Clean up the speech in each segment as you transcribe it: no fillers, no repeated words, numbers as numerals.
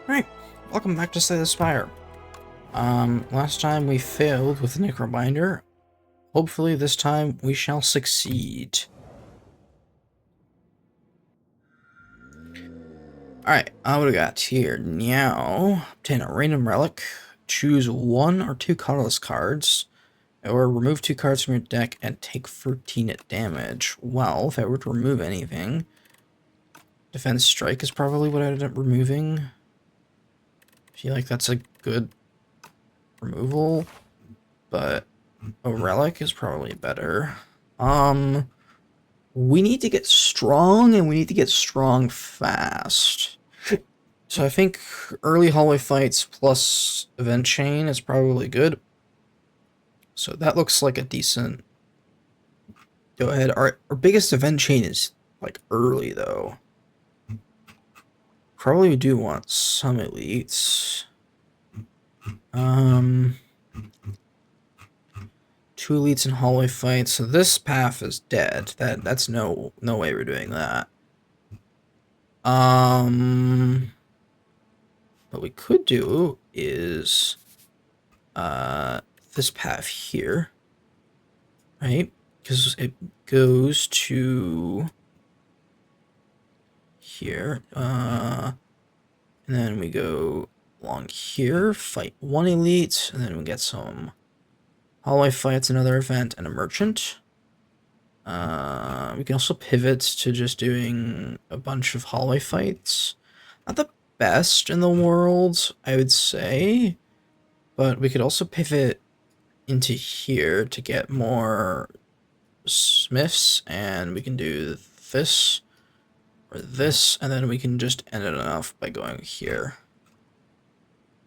Alright, welcome back to Slay the Spire. Last time we failed with the Necrobinder. Hopefully this time we shall succeed. Alright, what do we got here? Now, obtain a random relic, choose 1 or 2 colorless cards, or remove 2 cards from your deck and take 13 damage. Well, if I were to remove anything, Defense Strike is probably what I ended up removing. I feel like that's a good removal, but a relic is probably better. We need to get strong, and we need to get strong fast. So I think early hallway fights plus event chain is probably good. So that looks like a decent go ahead. Our biggest event chain is like early though. Probably we do want some elites. 2 elites in hallway fights, so this path is dead. That's no way we're doing that. What we could do is this path here, right? Because it goes to here, and then we go along here, fight 1 elite, and then we get some hallway fights, another event, and a merchant. We can also pivot to just doing a bunch of hallway fights. Not the best in the world, I would say, but we could also pivot into here to get more smiths, and we can do this or this, and then we can just end it off by going here.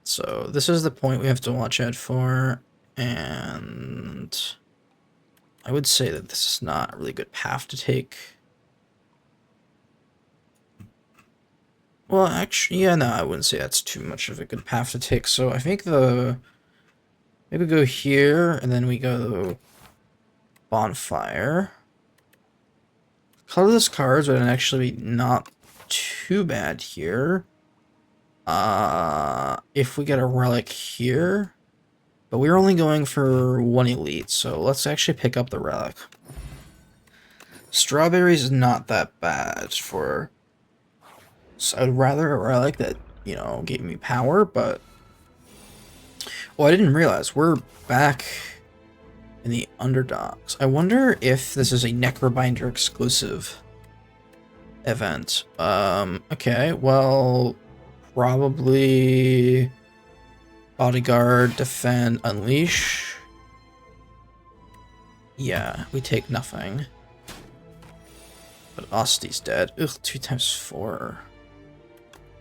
So this is the point we have to watch out for, and I would say that this is not a really good path to take. Well, actually, yeah, no, I wouldn't say that's too much of a good path to take. So I think maybe go here, and then we go bonfire. Colorless cards would actually be not too bad here. If we get a relic here. But we're only going for 1 elite, so let's actually pick up the relic. Strawberries is not that bad for... So I'd rather a relic that, you know, gave me power, but... Well, I didn't realize, we're back in the Underdocks. I wonder if this is a Necrobinder exclusive event. Okay, well, probably... Bodyguard, defend, unleash. Yeah, we take nothing. But Osti's dead. Ugh, 2 times 4.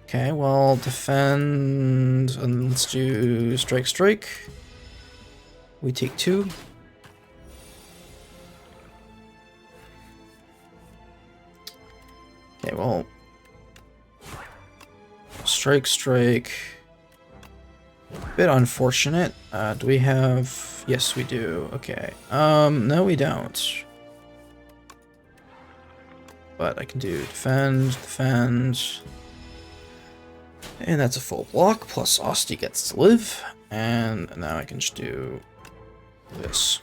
Okay, well, defend, and let's do strike. We take 2. Okay, well, strike. Bit unfortunate. Do we have... Yes, we do. Okay. No, we don't. But I can do defend. And that's a full block, plus Osti gets to live. And now I can just do this.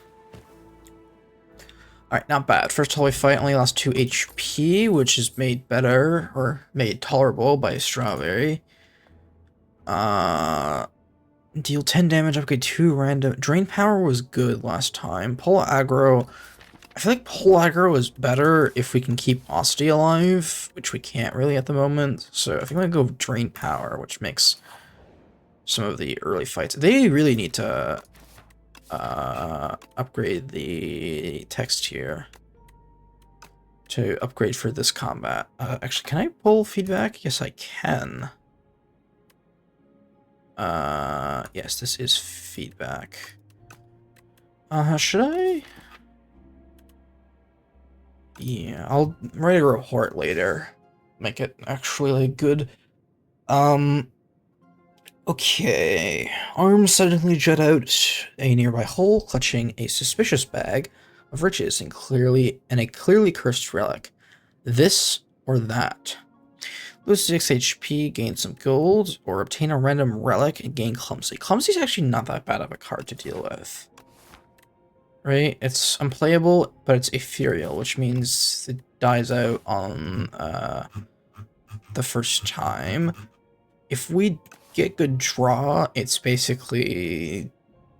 Alright, not bad. First hallway fight only lost 2 HP, which is made better, or made tolerable by Strawberry. Deal 10 damage, upgrade 2 random. Drain power was good last time. Pull aggro. I feel like pull aggro is better if we can keep Osti alive, which we can't really at the moment. So I think I'm gonna go drain power, which makes some of the early fights. They really need to upgrade the text here to upgrade for this combat. Actually, can I pull feedback? Yes, I can. Yes, this is feedback. Should I? Yeah, I'll write a report later. Make it actually like good. Okay. Arms suddenly jut out a nearby hole, clutching a suspicious bag of riches and a clearly cursed relic. This or that. Lose 6 HP, gain some gold, or obtain a random relic and gain Clumsy. Clumsy is actually not that bad of a card to deal with. Right? It's unplayable, but it's ethereal, which means it dies out on the first time. If we get good draw, it's basically...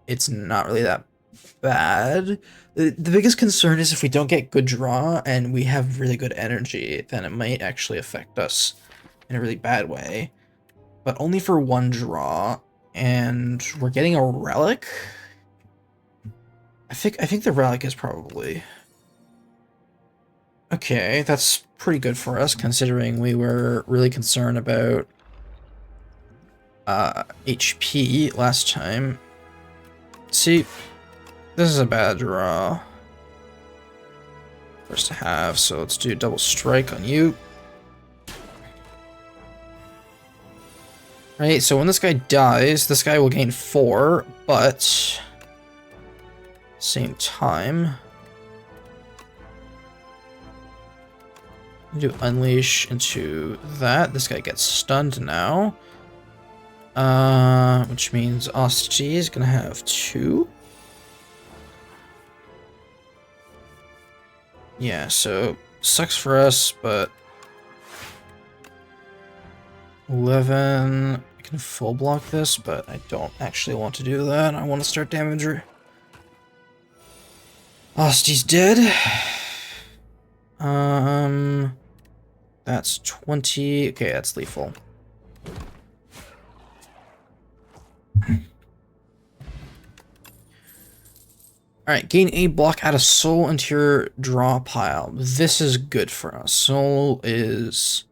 it's not really that bad. The biggest concern is if we don't get good draw and we have really good energy, then it might actually affect us in a really bad way. But only for one draw, and we're getting a relic. I think the relic is probably okay. That's pretty good for us considering we were really concerned about HP last time. See, this is a bad draw. First to have, so let's do double strike on you. Right, so when this guy dies, this guy will gain 4, but same time, do unleash into that. This guy gets stunned now. Which means Asti is gonna have 2. Yeah, so sucks for us, but 11. I can full block this, but I don't actually want to do that. I want to start damager. Asti's dead. That's 20. Okay, that's lethal. Alright, gain a block, add a soul into your draw pile. This is good for us. Soul is...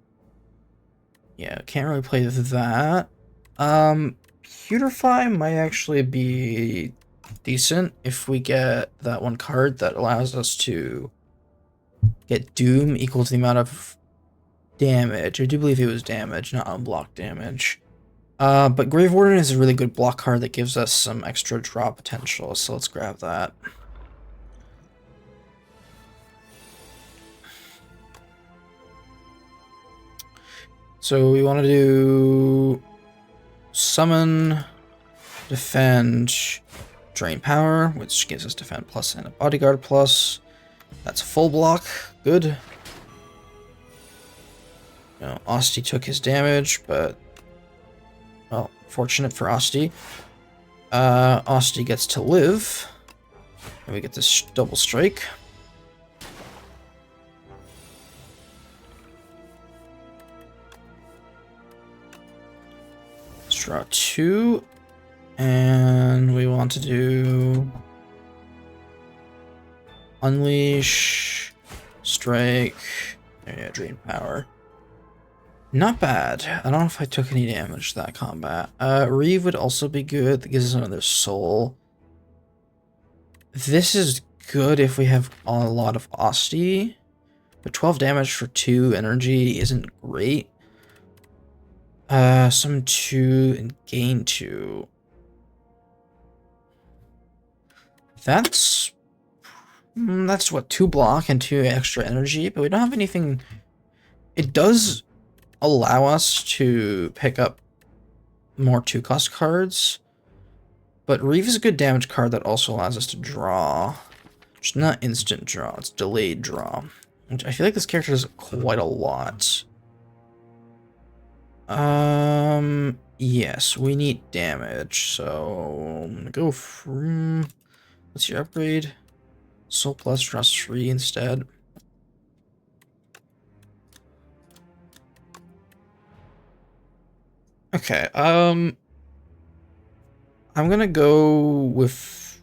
yeah, can't really play that. Purify might actually be decent if we get that one card that allows us to get Doom equal to the amount of damage. I do believe it was damage, not unblocked damage. But Grave Warden is a really good block card that gives us some extra draw potential, so let's grab that. So we want to do summon, defend, drain power, which gives us defend plus and a bodyguard plus. That's a full block, good. You know, Asti took his damage, but well, fortunate for Asti. Asti gets to live. And we get this double strike. Let's draw 2. And we want to do unleash, strike, yeah, drain power. Not bad. I don't know if I took any damage that combat. Reeve would also be good. That gives us another soul. This is good if we have a lot of Asti. But 12 damage for 2 energy isn't great. Summon 2 and gain 2. That's what, 2 block and 2 extra energy, but we don't have anything. It does allow us to pick up more 2-cost cards, but Reeve is a good damage card that also allows us to draw. It's not instant draw, it's delayed draw, which I feel like this character does quite a lot. Yes, we need damage, so I'm gonna go from, what's your upgrade? Soul plus draws 3 instead. Okay, I'm gonna go with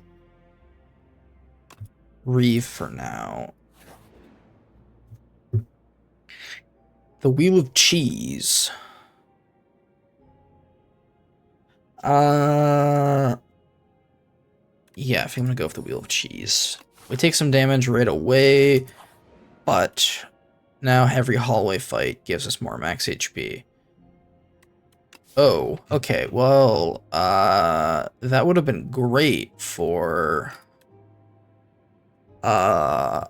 Reeve for now. The Wheel of Cheese. Yeah, I think I'm gonna go with the Wheel of Cheese. We take some damage right away, but now every hallway fight gives us more max HP. Oh, okay, well, that would have been great for, our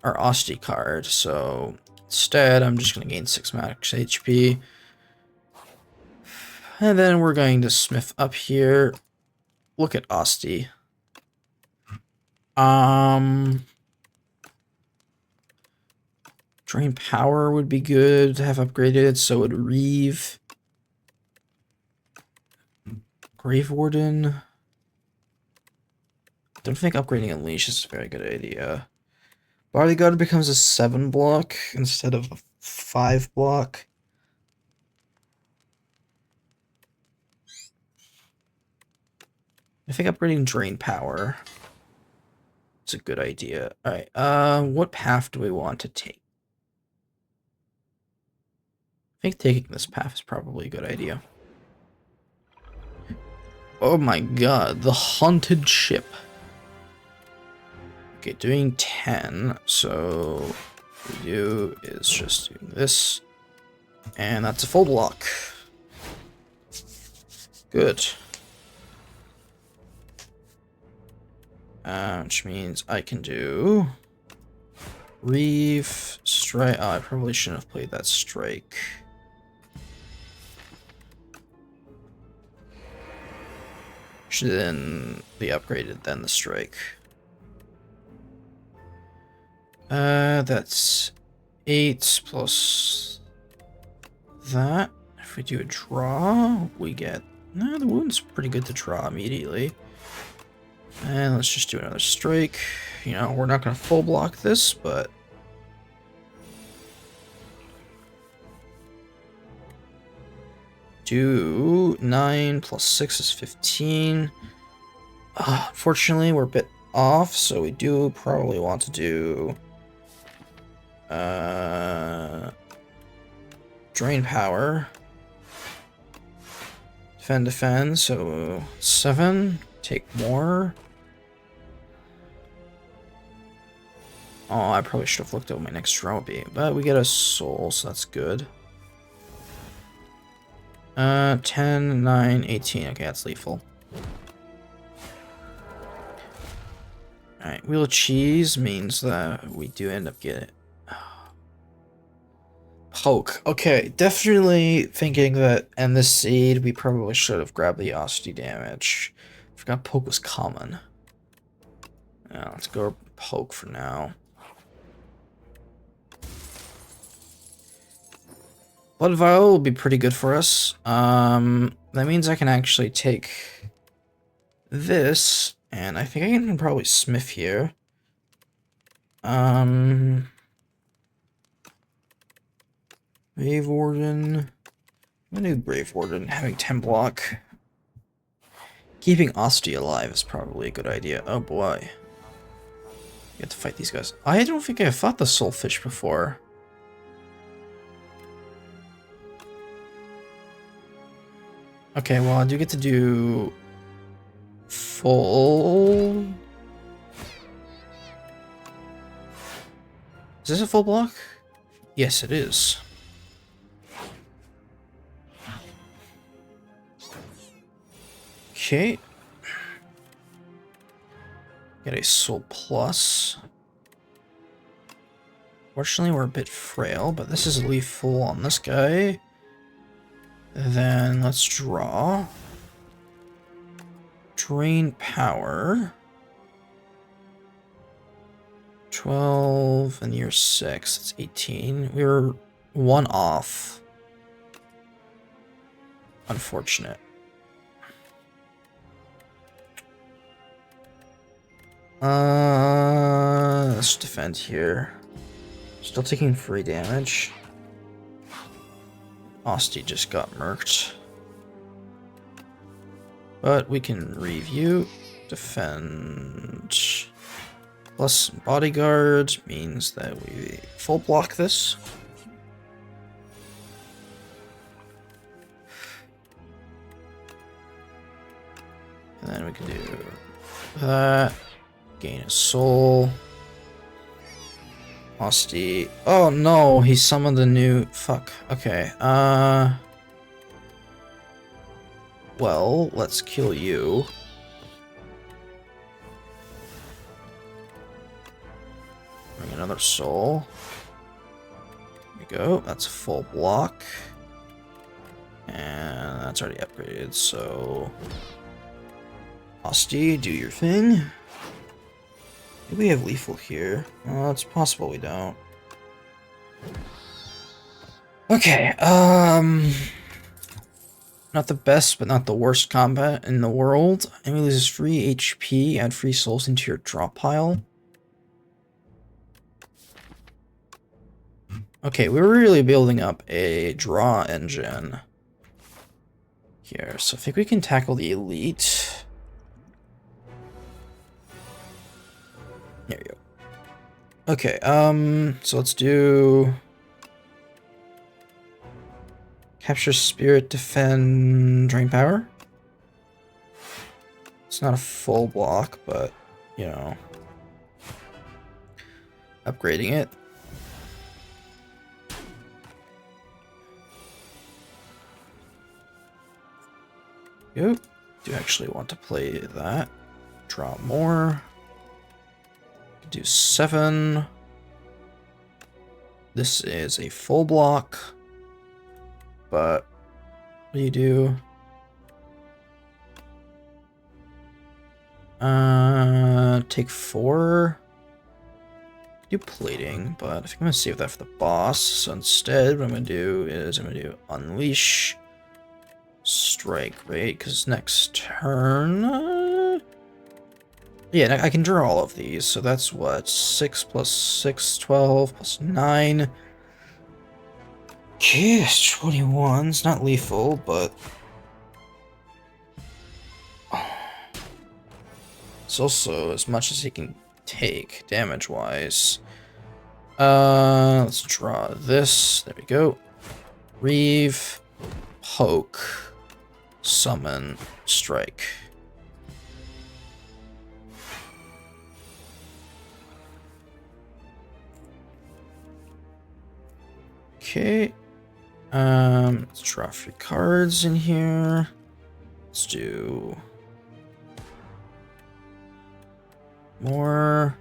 Asti card, so Instead, I'm just going to gain 6 max HP. And then we're going to smith up here. Look at Asti. Drain Power would be good to have upgraded, so would Reeve. Grave Warden. Don't think upgrading Unleash is a very good idea. Bodyguard becomes a 7 block instead of a 5 block. I think upgrading Drain Power is a good idea. Alright, what path do we want to take? I think taking this path is probably a good idea. Oh my god, the haunted ship. Okay, doing 10, so what we do is just do this, and that's a full block. Good. Which means I can do Reeve, Strike. Oh, I probably shouldn't have played that Strike. Should then be upgraded, then the Strike. That's 8 plus that. If we do a draw, we get... No, the wound's pretty good to draw immediately. And let's just do another Strike. You know, we're not going to full block this, but... Do 9 plus 6 is 15. Unfortunately, we're a bit off, so we do probably want to do... Drain Power. Defend, so 7. Take more. Oh, I probably should have looked at what my next draw would be, but we get a soul, so that's good. 10, 9, 18. Okay, that's lethal. Alright, Wheel of Cheese means that we do end up getting... Poke. Okay, definitely thinking that in this seed, we probably should have grabbed the Asti damage. Forgot Poke was common. Yeah, let's go Poke for now. Blood Vial will be pretty good for us. That means I can actually take this, and I think I can probably smith here. Grave Warden. I'm gonna do Grave Warden, having 10 block. Keeping Asti alive is probably a good idea. Oh boy. You have to fight these guys. I don't think I fought the Soulfish before. Okay, well, I do get to do full... Is this a full block? Yes, it is. Okay. Get a soul plus. Fortunately, we're a bit frail, but this is lethal on this guy. Then let's draw. Drain Power. 12 and you're 6. It's 18. We were 1 off. Unfortunate. Let's defend here. Still taking free damage. Asti just got murked. But we can review. Defend. Plus bodyguard means that we full block this. And then we can do that. Gain a soul. Asti. Oh no, he summoned a new... Fuck. Okay. Well, let's kill you. Bring another soul. we go. That's a full block. And that's already upgraded, so... Osti, do your thing. Do we have lethal here? Well, it's possible we don't. Okay, not the best, but not the worst combat in the world. Enemy loses free HP, add free souls into your drop pile. Okay, we're really building up a draw engine here, so I think we can tackle the elite. There you go. Okay, so let's do... Capture spirit, defend, drain power. It's not a full block, but, you know, upgrading it. Yep. Do actually want to play that. Draw more. Do 7. This is a full block. But what do you do? Take 4. Do plating, but I think I'm gonna save that for the boss. So instead, what I'm gonna do is I'm gonna do unleash, strike, right? Because next turn, yeah, I can draw all of these. So that's what 6 plus 6, 12 plus 9. Okay, it's 21. It's not lethal, but it's also as much as he can take damage-wise. Let's draw this. There we go. Reeve, poke, summon, strike. Okay. Let's draw a few cards in here. Let's do more.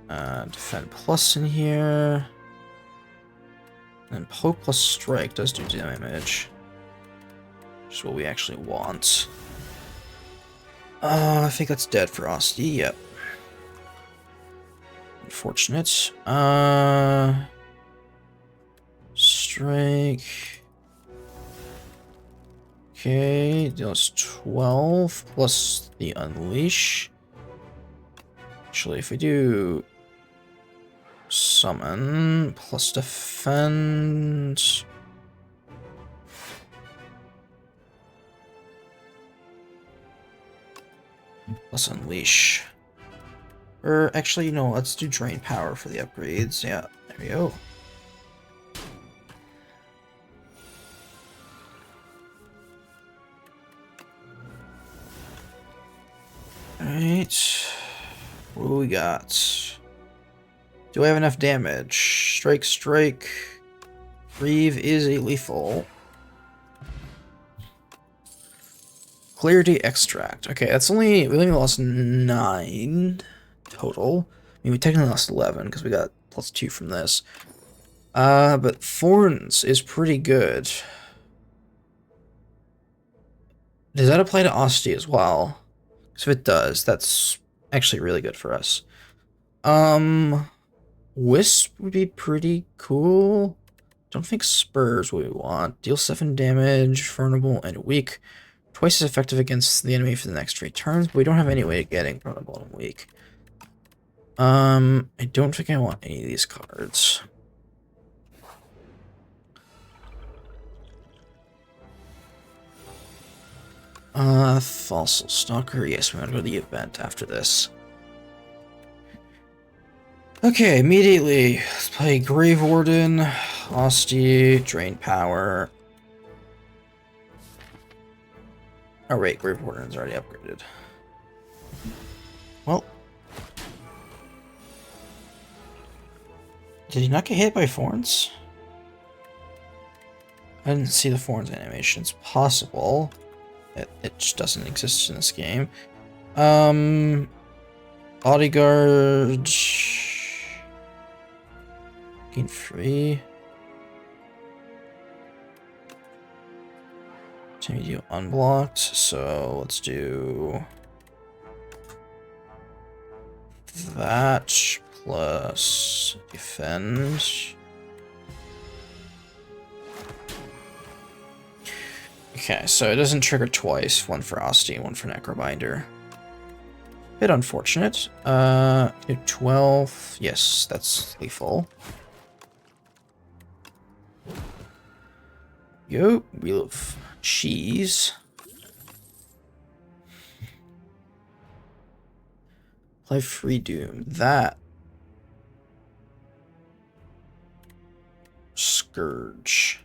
Defend plus in here. And poke plus strike does do damage. Which is what we actually want. I think that's dead for Osti. Yep. Unfortunate. Strike. Okay, deals 12 plus the unleash. Actually, if we do summon plus defend. Plus unleash. Or actually, you know, let's do drain power for the upgrades. Yeah, there we go. Alright. What do we got? Do I have enough damage? Strike, strike. Reeve is a lethal. Clarity extract. Okay, that's only... we only lost 9 total. I mean, we technically lost 11 because we got +2 from this. But Thorns is pretty good. Does that apply to Osti as well? So if it does, that's actually really good for us. Wisp would be pretty cool. Don't think Spurs what we want. Deal 7 damage, vulnerable, and weak. Twice as effective against the enemy for the next 3 turns, but we don't have any way of getting vulnerable and weak. I don't think I want any of these cards. Fossil Stalker. Yes, we're gonna go to the event after this. Okay, immediately, let's play Grave Warden, Osti, Drain Power. Oh wait, Grave Warden's already upgraded. Well. Did he not get hit by Thorns? I didn't see the Thorns animation. It's possible. It just doesn't exist in this game. Bodyguard. Gain free. Continue unblocked, so let's do that plus defend. Okay, so it doesn't trigger twice, one for Asti and one for Necrobinder. Bit unfortunate. 12. Yes, that's lethal. Yo, Wheel of Cheese. Play Free Doom. That. Scourge.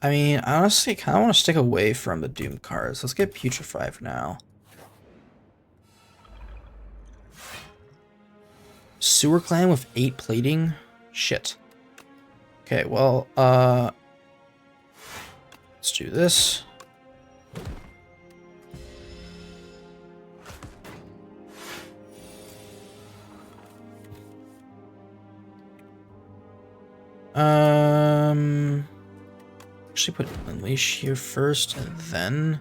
I mean, I honestly kind of want to stick away from the Doom cards. Let's get Putrefy for now. Sewer Clan with 8 plating? Shit. Okay, well, let's do this. Actually put Unleash here first, and then...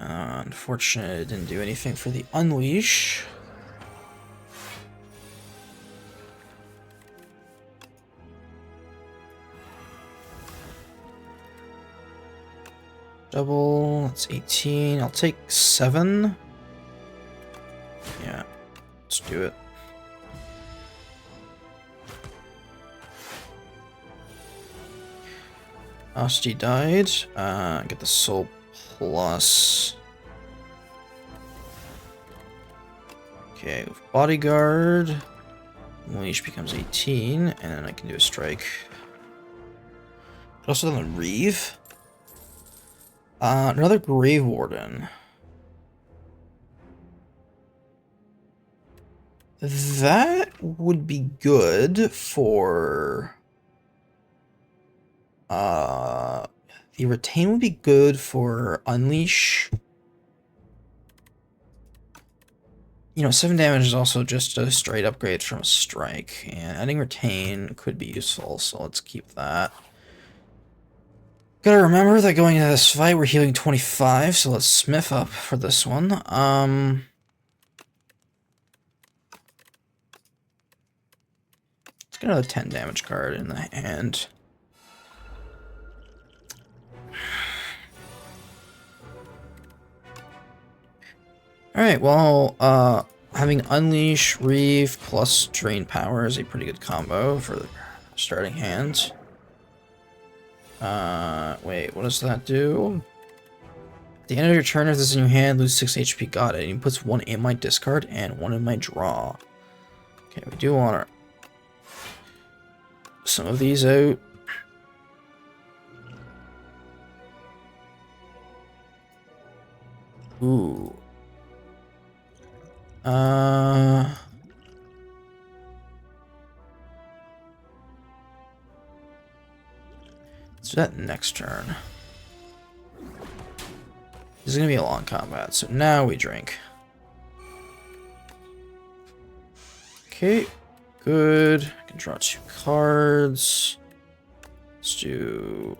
unfortunately, it didn't do anything for the Unleash. Double, that's 18. I'll take 7. Yeah, let's do it. Asti died. Get the soul plus. Okay, with bodyguard. Unleash becomes 18, and then I can do a strike. But also then Reeve. Another Grave Warden. That would be good for... the Retain would be good for Unleash. You know, 7 damage is also just a straight upgrade from a strike, and adding Retain could be useful, so let's keep that. Gotta remember that going into this fight, we're healing 25, so let's smith up for this one. Let's get another 10 damage card in the hand. Alright, well, having Unleash, Reeve, plus Drain Power is a pretty good combo for the starting hand. Wait, what does that do? At the end of your turn, if this is in your hand, lose 6 HP. Got it. And he puts 1 in my discard and 1 in my draw. Okay, we do want our... some of these out. Ooh. Let's do that next turn. This is gonna be a long combat, so now we drink. Okay, good. I can draw 2 cards. Let's do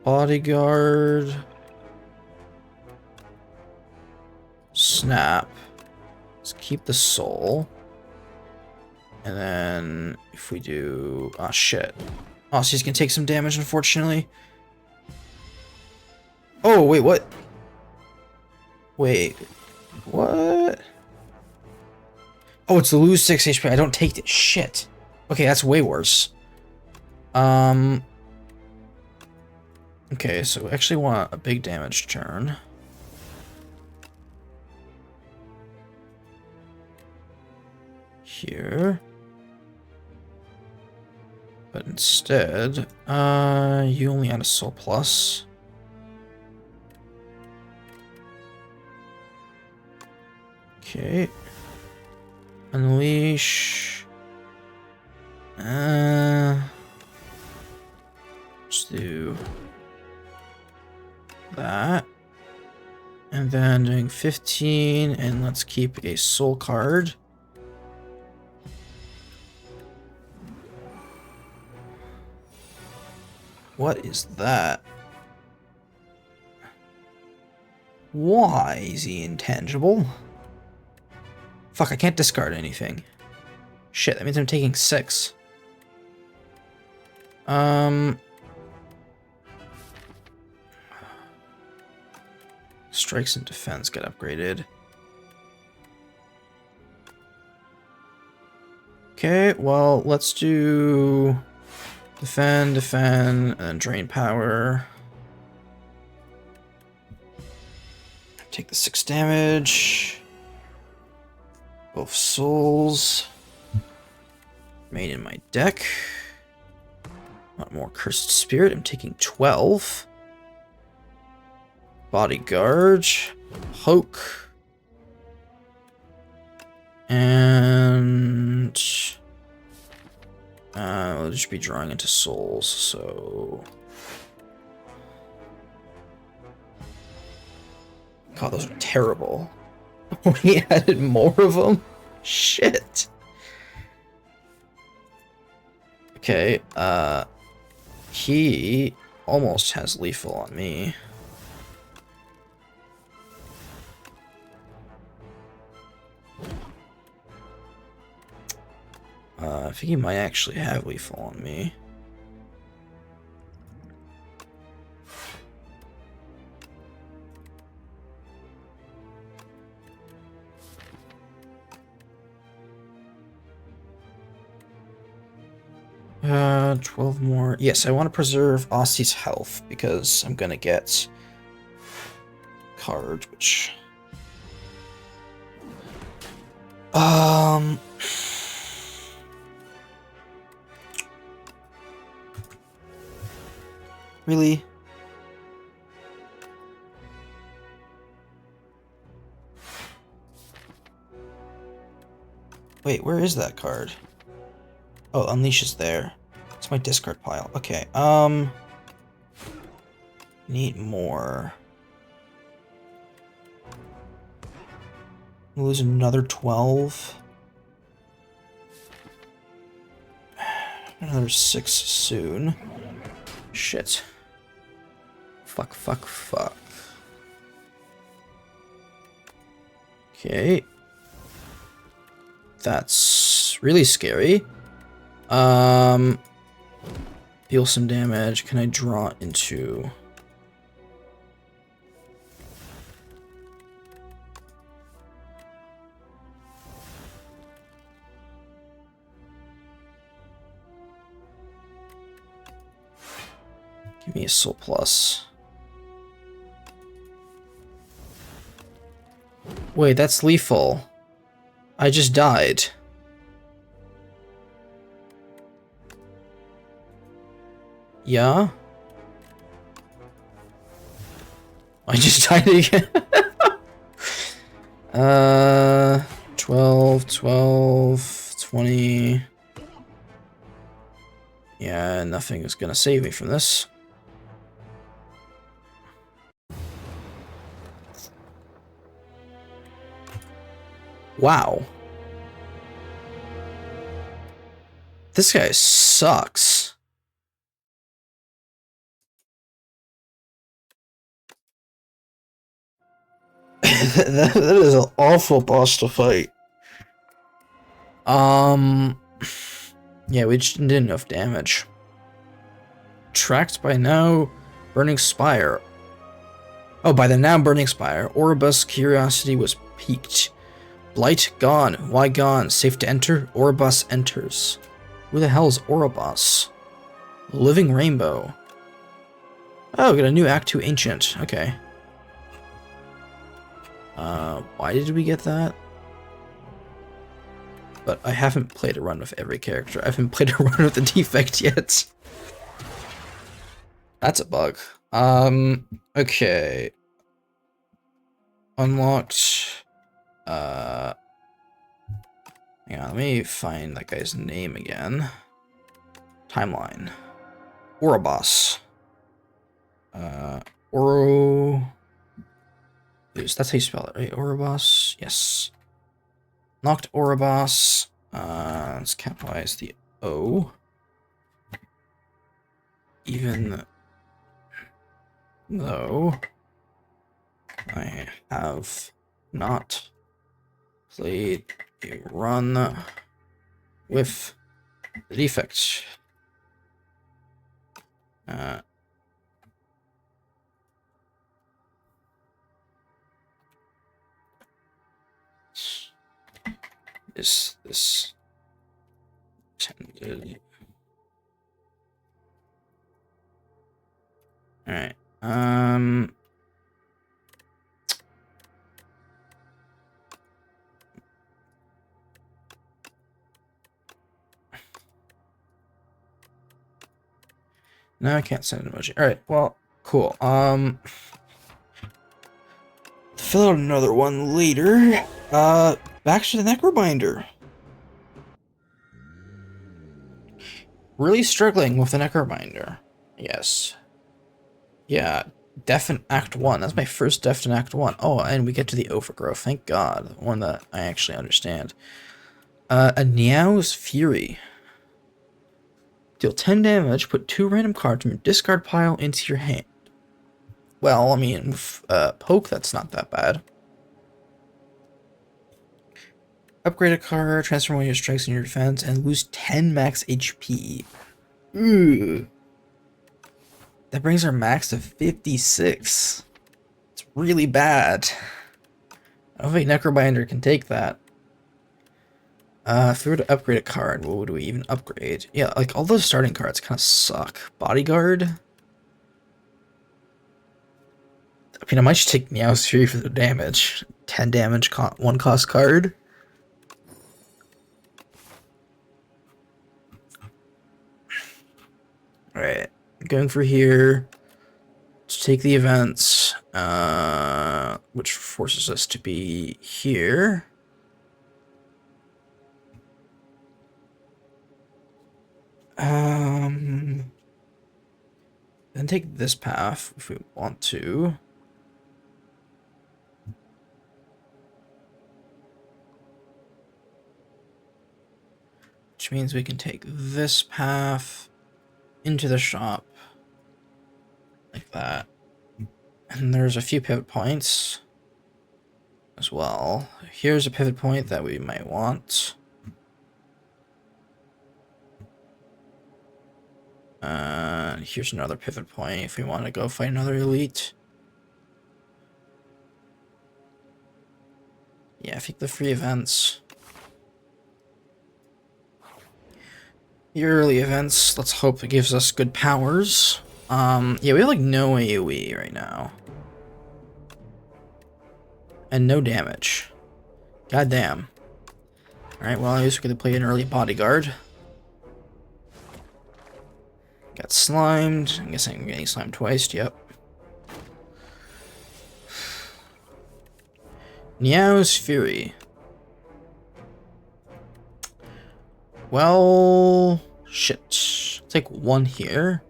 Bodyguard. Snap. Let's keep the soul. And then if we do... oh, shit. Oh, so he's gonna take some damage, unfortunately. Oh, wait, what? Wait. What? Oh, it's to lose 6 HP. I don't take this. Shit. Okay, that's way worse. Okay, so we actually want a big damage turn. Here. But instead, you only add a soul plus. Okay. Unleash. Let's do that. And then doing 15, and let's keep a soul card. What is that? Why is he intangible? Fuck, I can't discard anything. Shit, that means I'm taking 6. Strikes and defense get upgraded. Okay, well, let's do defend, and then drain power. Take the 6 damage. Both souls. Remain in my deck. Want more Cursed Spirit. I'm taking 12. Bodyguard. Poke. And we'll just be drawing into souls, so God, those are terrible. We added more of them? Shit. Okay, he almost has lethal on me. I think he might actually have lethal on me. Uh, 12 more. Yes, I want to preserve Aussie's health because I'm gonna get card, which really? Wait, where is that card? Oh, Unleash is there. It's my discard pile. Okay, need more. Lose another 12. Another 6 soon. Shit. Fuck, fuck, fuck. Okay. That's really scary. Deal some damage. Can I draw into... Give me a soul plus. Wait, that's lethal. I just died. Yeah? I just died again. 12, 12, 20. Yeah, nothing is gonna save me from this. Wow. This guy sucks. that is an awful boss to fight. Yeah, we just didn't enough damage. Tracked by now burning Spire. Oh, by the now burning Spire, Oribus' curiosity was piqued. Blight gone. Why gone? Safe to enter? Oribus enters. Who the hell is Oribus? Living Rainbow. Oh, got a new Act 2 Ancient. Okay. Why did we get that? But I haven't played a run with every character. I haven't played a run with the defect yet. That's a bug. Okay. Unlocked. Hang on, let me find that guy's name again. Timeline. Oribus. Oro... That's how you spell it, right? Oribus? Yes. Knocked Oribus. Let's capitalize the O. even though I have not played a run with the defects. Is this intended? All right. No, I can't send an emoji. All right. Well, cool. Fill out another one later. Back to the Necrobinder. Really struggling with the Necrobinder. Yes. Yeah. Death in Act 1. That's my first Death in Act 1. Oh, and we get to the Overgrowth. Thank God. One that I actually understand. A Niao's Fury. Deal 10 damage, put 2 random cards from your discard pile into your hand. Well, I mean, with Poke, that's not that bad. Upgrade a card, transfer one of your strikes in your defense, and lose 10 max HP. Ooh. That brings our max to 56. It's really bad. I don't think Necrobinder can take that. If we were to upgrade a card, what would we even upgrade? Yeah, like all those starting cards kind of suck. Bodyguard. I mean, I might just take Meow's Fury for the damage. 10 damage, 1 cost card. Alright, going for here. Let's take the events, which forces us to be here. Then take this path if we want to. Which means we can take this path into the shop. Like that. And there's a few pivot points as well. Here's a pivot point that we might want. Here's another pivot point if we want to go fight another elite. Yeah, I think the free events. The early events, let's hope it gives us good powers. Yeah, we have like no AoE right now. And no damage. God damn. Alright, well, I guess we're gonna play an early bodyguard. Got slimed. I'm guessing I'm getting slimed twice, yep. Niao's Fury. Well, shit. I'll take 1 here.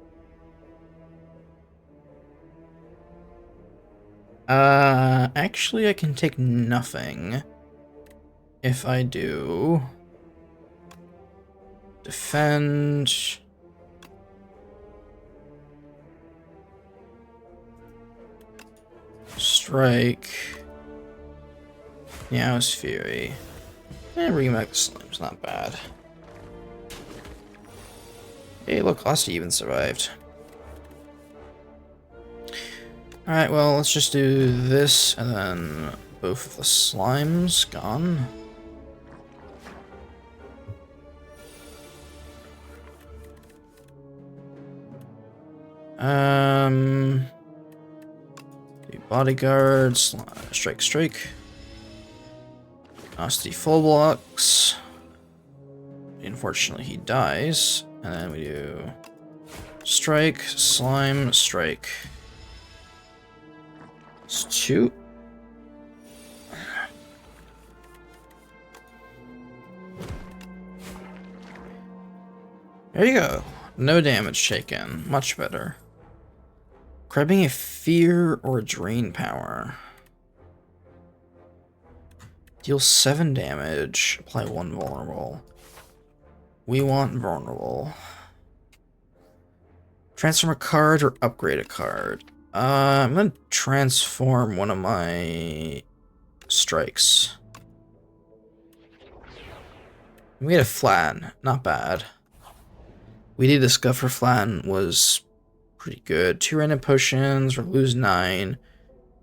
Actually, I can take nothing. If I do... Defend... Strike... Niao's Fury. And bring back the slime's not bad. Hey, look, Lusty even survived. Alright, well, let's just do this, and then both of the slimes gone. The bodyguard, strike, strike. Nasty full blocks. Unfortunately, he dies. And then we do strike, slime, strike. It's 2. There you go. No damage taken. Much better. Grabbing a fear or a drain power. Deal 7 damage. Apply 1 vulnerable. We want vulnerable. Transform a card or upgrade a card? I'm gonna transform one of my strikes. We had a flatten, not bad. We did discover flatten was pretty good. 2 random potions, or lose 9,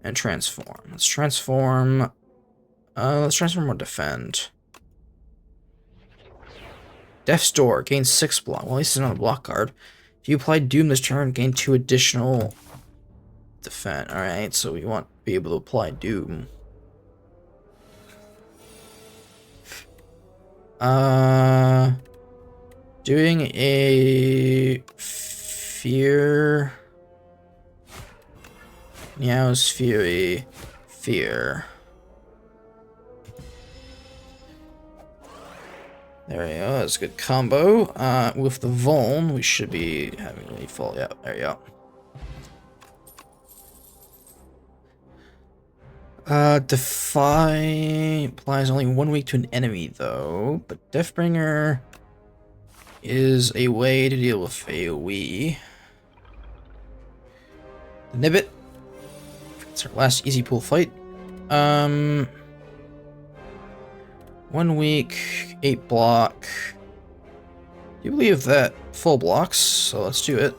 and transform. Let's transform. Let's transform or defend. Death's Door gains 6 block. Well, at least it's not a block card. If you apply Doom this turn, gain 2 additional defend. Alright, so we want to be able to apply Doom. Doing a Fear. Meow's Fury. Fear. There we go, that's a good combo. With the Vuln, we should be having lethal. Yeah, there you go. Defy applies only 1 week to an enemy, though. But Deathbringer is a way to deal with AoE. Nibbit. It's our last easy pool fight. 1 week, 8 block. Do you believe that full blocks? So let's do it.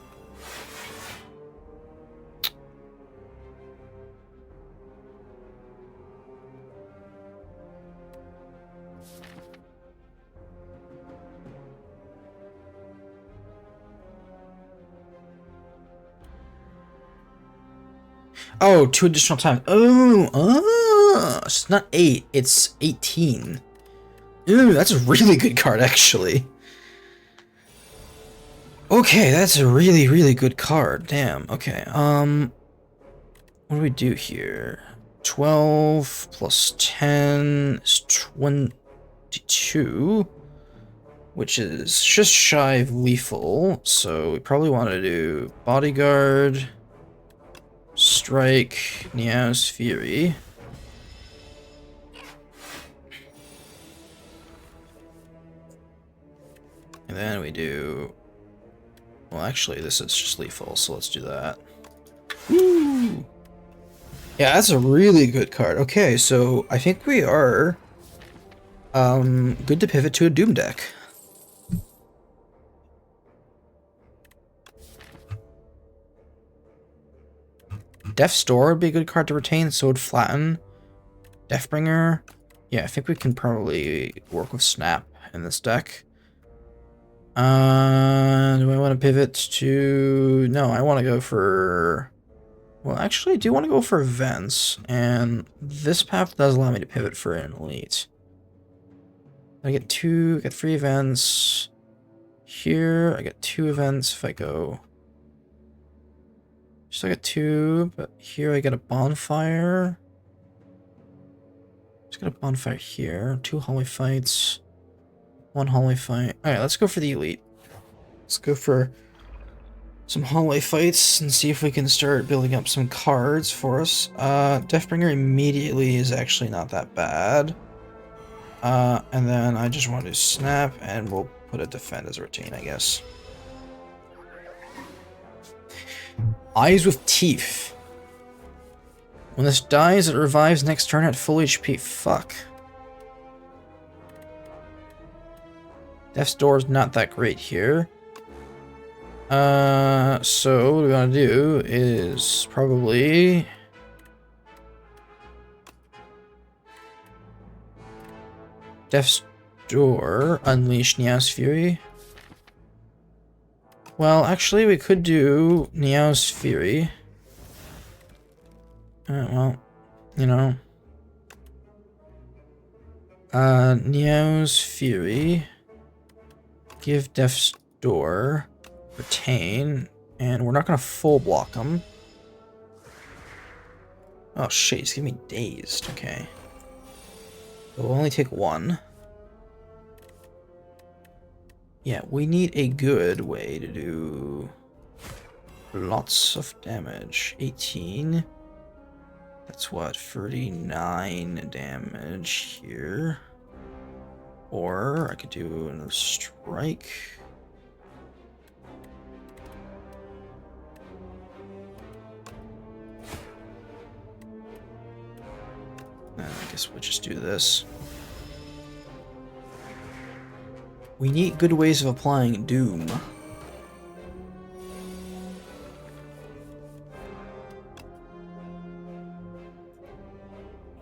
Oh, 2 additional times. Oh, it's not 8, it's 18. Ooh, that's a really good card, actually. Okay, that's a really, really good card. Damn, okay. What do we do here? 12 plus 10 is 22, which is just shy of lethal, so we probably want to do Bodyguard, Strike, Meow's Fury. And then we do... Well, actually, this is just lethal, so let's do that. Woo! Yeah, that's a really good card. Okay, so I think we are good to pivot to a Doom deck. Death's Door would be a good card to retain, so would Flatten. Deathbringer. Yeah, I think we can probably work with Snap in this deck. Do I want to pivot to... No, I want to go for... Well, actually, I do want to go for events, and this path does allow me to pivot for an elite. I get 3 events. Here, I get 2 events if I go... Just I get 2, but here I get a bonfire. Just got a bonfire here. 2 hallway fights. 1 hallway fight. Alright, let's go for the elite. Let's go for some hallway fights and see if we can start building up some cards for us. Deathbringer immediately is actually not that bad. And then I just want to snap and we'll put a defend as a retain, I guess. Eyes with Teeth. When this dies, it revives next turn at full HP. Fuck. Death's Door is not that great here. So what we want to do is probably... Death's Door, unleash Meow's Fury. Well, actually, we could do Meow's Fury. Well, you know. Meow's Fury. Give Death's Door. Retain. And we're not going to full block him. Oh shit, he's giving me dazed. Okay. We'll only take 1. Yeah, we need a good way to do lots of damage. 18. That's what, 39 damage here. Or I could do another strike. guess we'll just do this. We need good ways of applying Doom.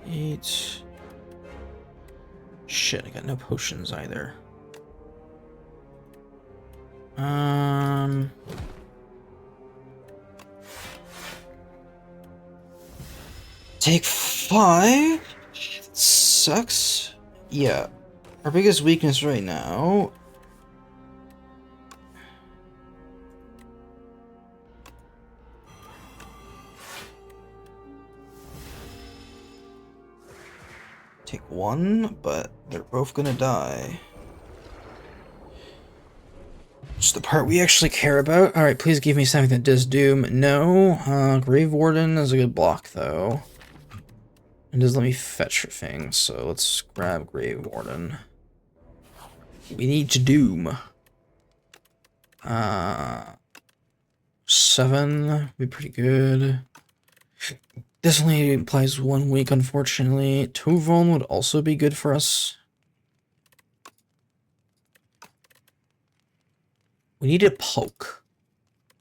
Eight. Shit, I got no potions either. Take 5? Sucks. Yeah. Our biggest weakness right now. Take 1, but they're both gonna die. It's the part we actually care about. Alright, please give me something that does Doom. No. Grave Warden is a good block, though. It does let me fetch for things, so let's grab Grave Warden. We need to Doom. 7 would be pretty good. This only applies 1 week, unfortunately. 2 Vuln would also be good for us. We need a poke.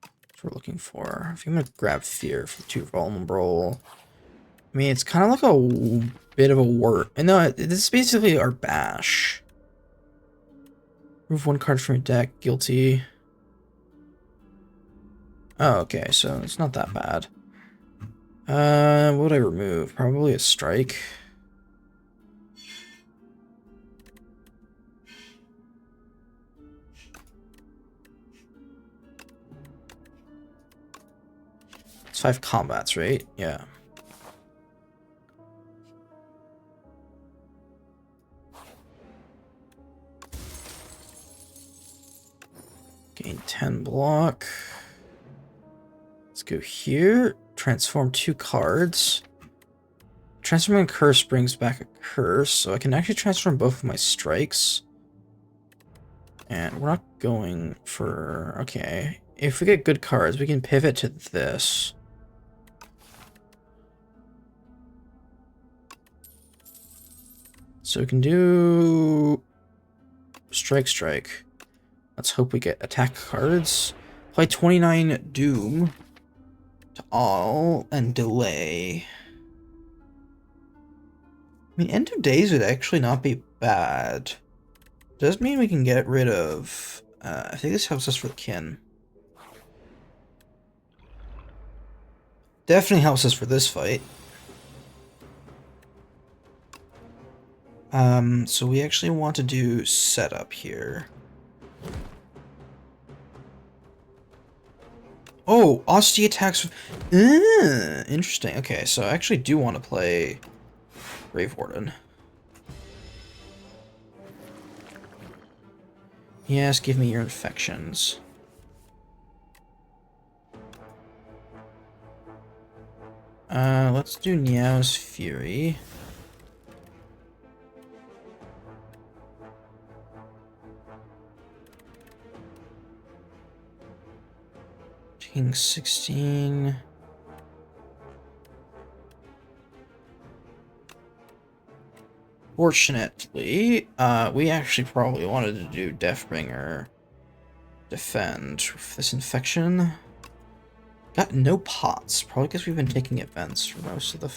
That's what we're looking for. I think I'm gonna grab Fear for 2 vulnerable. I mean, it's kind of like a bit of a wart. And no, this is basically our bash. Remove 1 card from your deck. Guilty. Oh, okay, so it's not that bad. What would I remove? Probably a strike. It's 5 combats, right? Yeah. Gain 10 block. Let's go here. Transform 2 cards. Transforming a curse brings back a curse, so I can actually transform both of my strikes. And we're not going for... Okay. If we get good cards, we can pivot to this. So we can do... Strike, strike. Let's hope we get attack cards. Play 29 Doom to all and delay. I mean, End of Days would actually not be bad. Does mean we can get rid of... I think this helps us for the kin. Definitely helps us for this fight. So we actually want to do setup here. Oh, Osty attacks... interesting. Okay, so I actually do want to play Grave Warden. Yes, give me your infections. Let's do Niao's Fury. Taking 16... Fortunately, we actually probably wanted to do Deathbringer defend with this infection. Got no pots, probably because we've been taking events for most of the...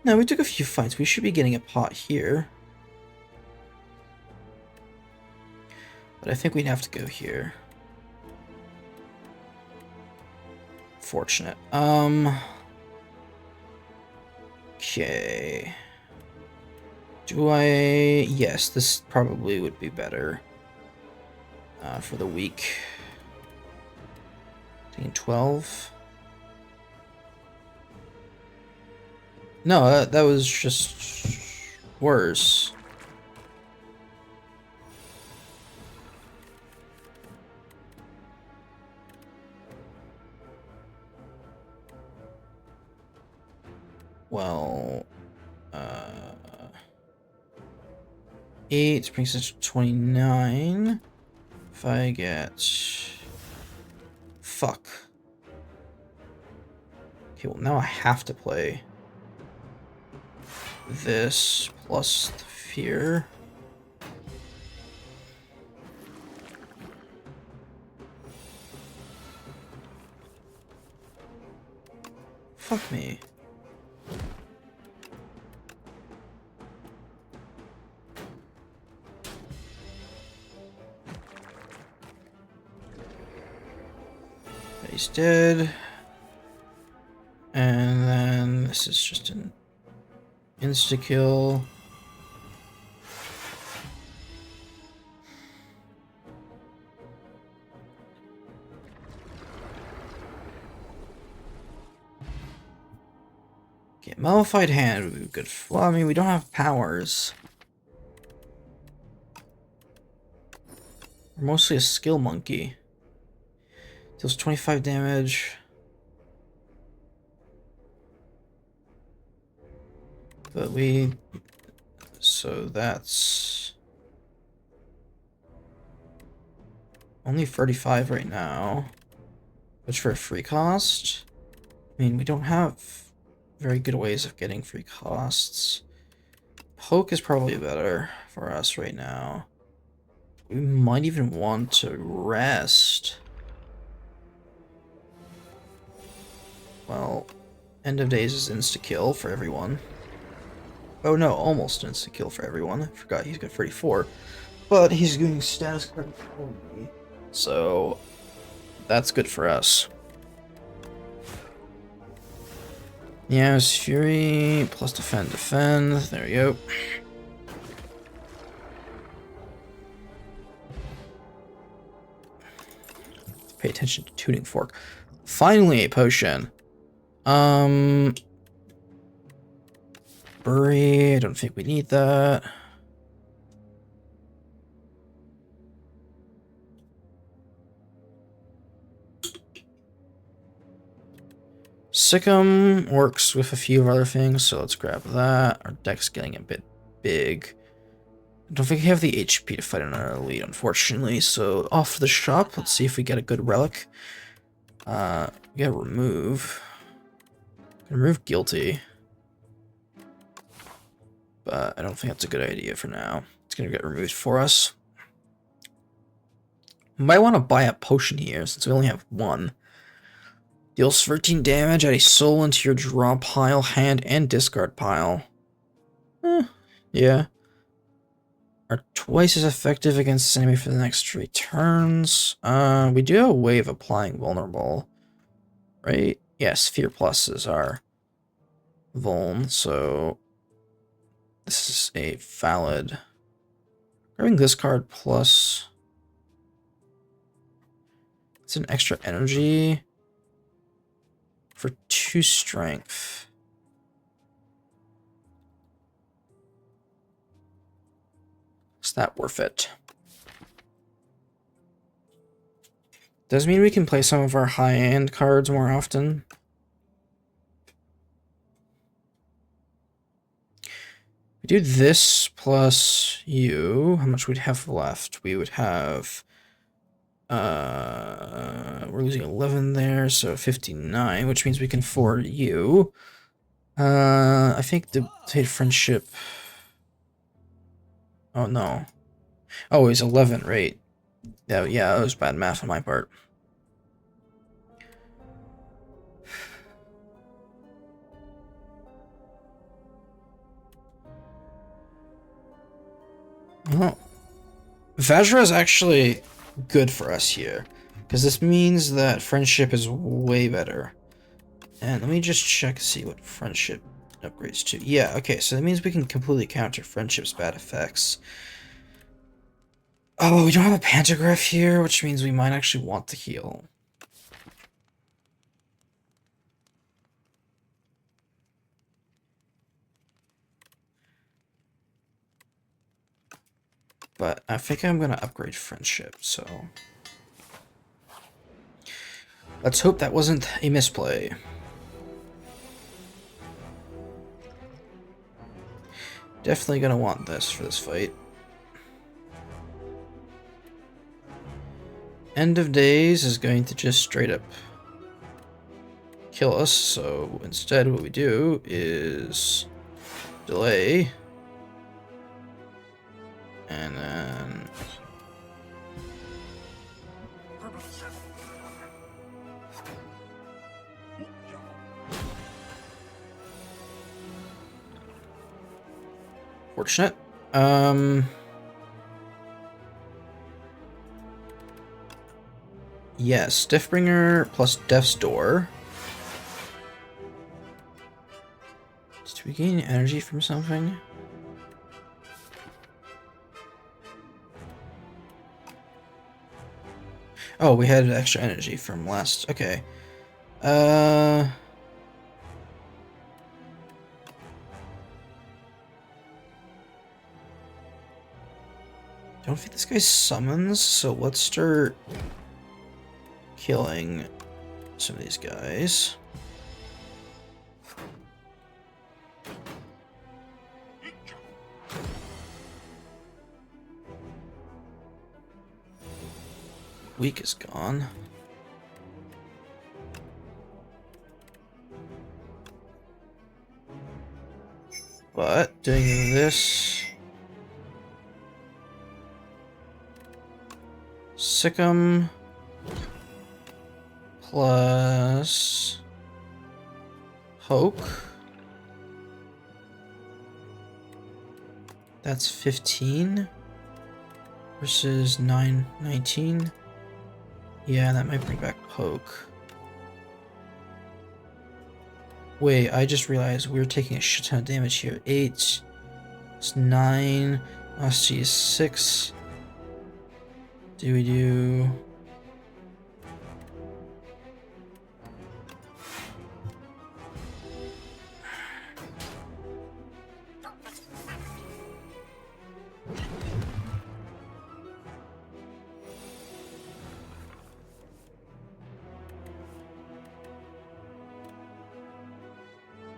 No, we took a few fights. We should be getting a pot here. But I think we'd have to go here. Fortunate. Okay. Do I... Yes, this probably would be better for the week. Taking 12. No, that was just worse. Well, 8 brings us to 29. If I get... Fuck. Okay, well now I have to play. this plus the fear. Fuck me. He's dead. And then this is just an insta-kill. Okay, Malified Hand would be good. Well, I mean, we don't have powers. We're mostly a skill monkey. Deals 25 damage. But so that's only 35 right now, which for a free cost, I mean, we don't have very good ways of getting free costs. Poke is probably better for us right now. We might even want to rest. Well, End of Days is insta-kill for everyone. Oh no, almost insta-kill for everyone. I forgot he's got 34. But he's doing status card only, so that's good for us. Yes, Fury plus defend. There we go. Pay attention to tuning fork. Finally, a potion. Bury. I don't think we need that. Sikkim works with a few other things, so let's grab that. Our deck's getting a bit big. I don't think we have the HP to fight another elite, unfortunately, so off to the shop. Let's see if we get a good relic. We gotta remove. Remove guilty. But I don't think that's a good idea for now. It's gonna get removed for us. Might want to buy a potion here, since we only have one. Deals 13 damage, add a soul into your draw pile, hand, and discard pile. Yeah. Are twice as effective against this enemy for the next 3 turns. We do have a way of applying vulnerable, right? Yes, Fear Plus is our vuln, so this is a valid. Grabbing this card plus. It's an extra energy for 2 strength. Is that worth it? Does mean we can play some of our high-end cards more often. We do this plus you. How much we'd have left? We would have. We're losing 11 there, so 59, which means we can forward you. I think the friendship. Oh no. Oh, he's 11, right? Yeah, that was bad math on my part. Well, Vajra is actually good for us here, because this means that friendship is way better. And let me just check, see what friendship upgrades to. Yeah, okay, so that means we can completely counter friendship's bad effects. Oh, we don't have a pantograph here, which means we might actually want to heal. But I think I'm gonna upgrade friendship, so let's hope that wasn't a misplay. Definitely gonna want this for this fight. End of Days is going to just straight up kill us, so instead what we do is delay. And then... Fortunate. Yes, Deathbringer plus Death's Door. Did we gain energy from something? Oh, we had extra energy from last... Okay. Don't think this guy summons, so let's start killing some of these guys. Weak is gone. But doing this... Sick'em plus Poke. That's 15 versus 19. Yeah, that might bring back Poke. Wait, I just realized we were taking a shit ton of damage here. 8. It's 9. Velocity is 6. Do we do...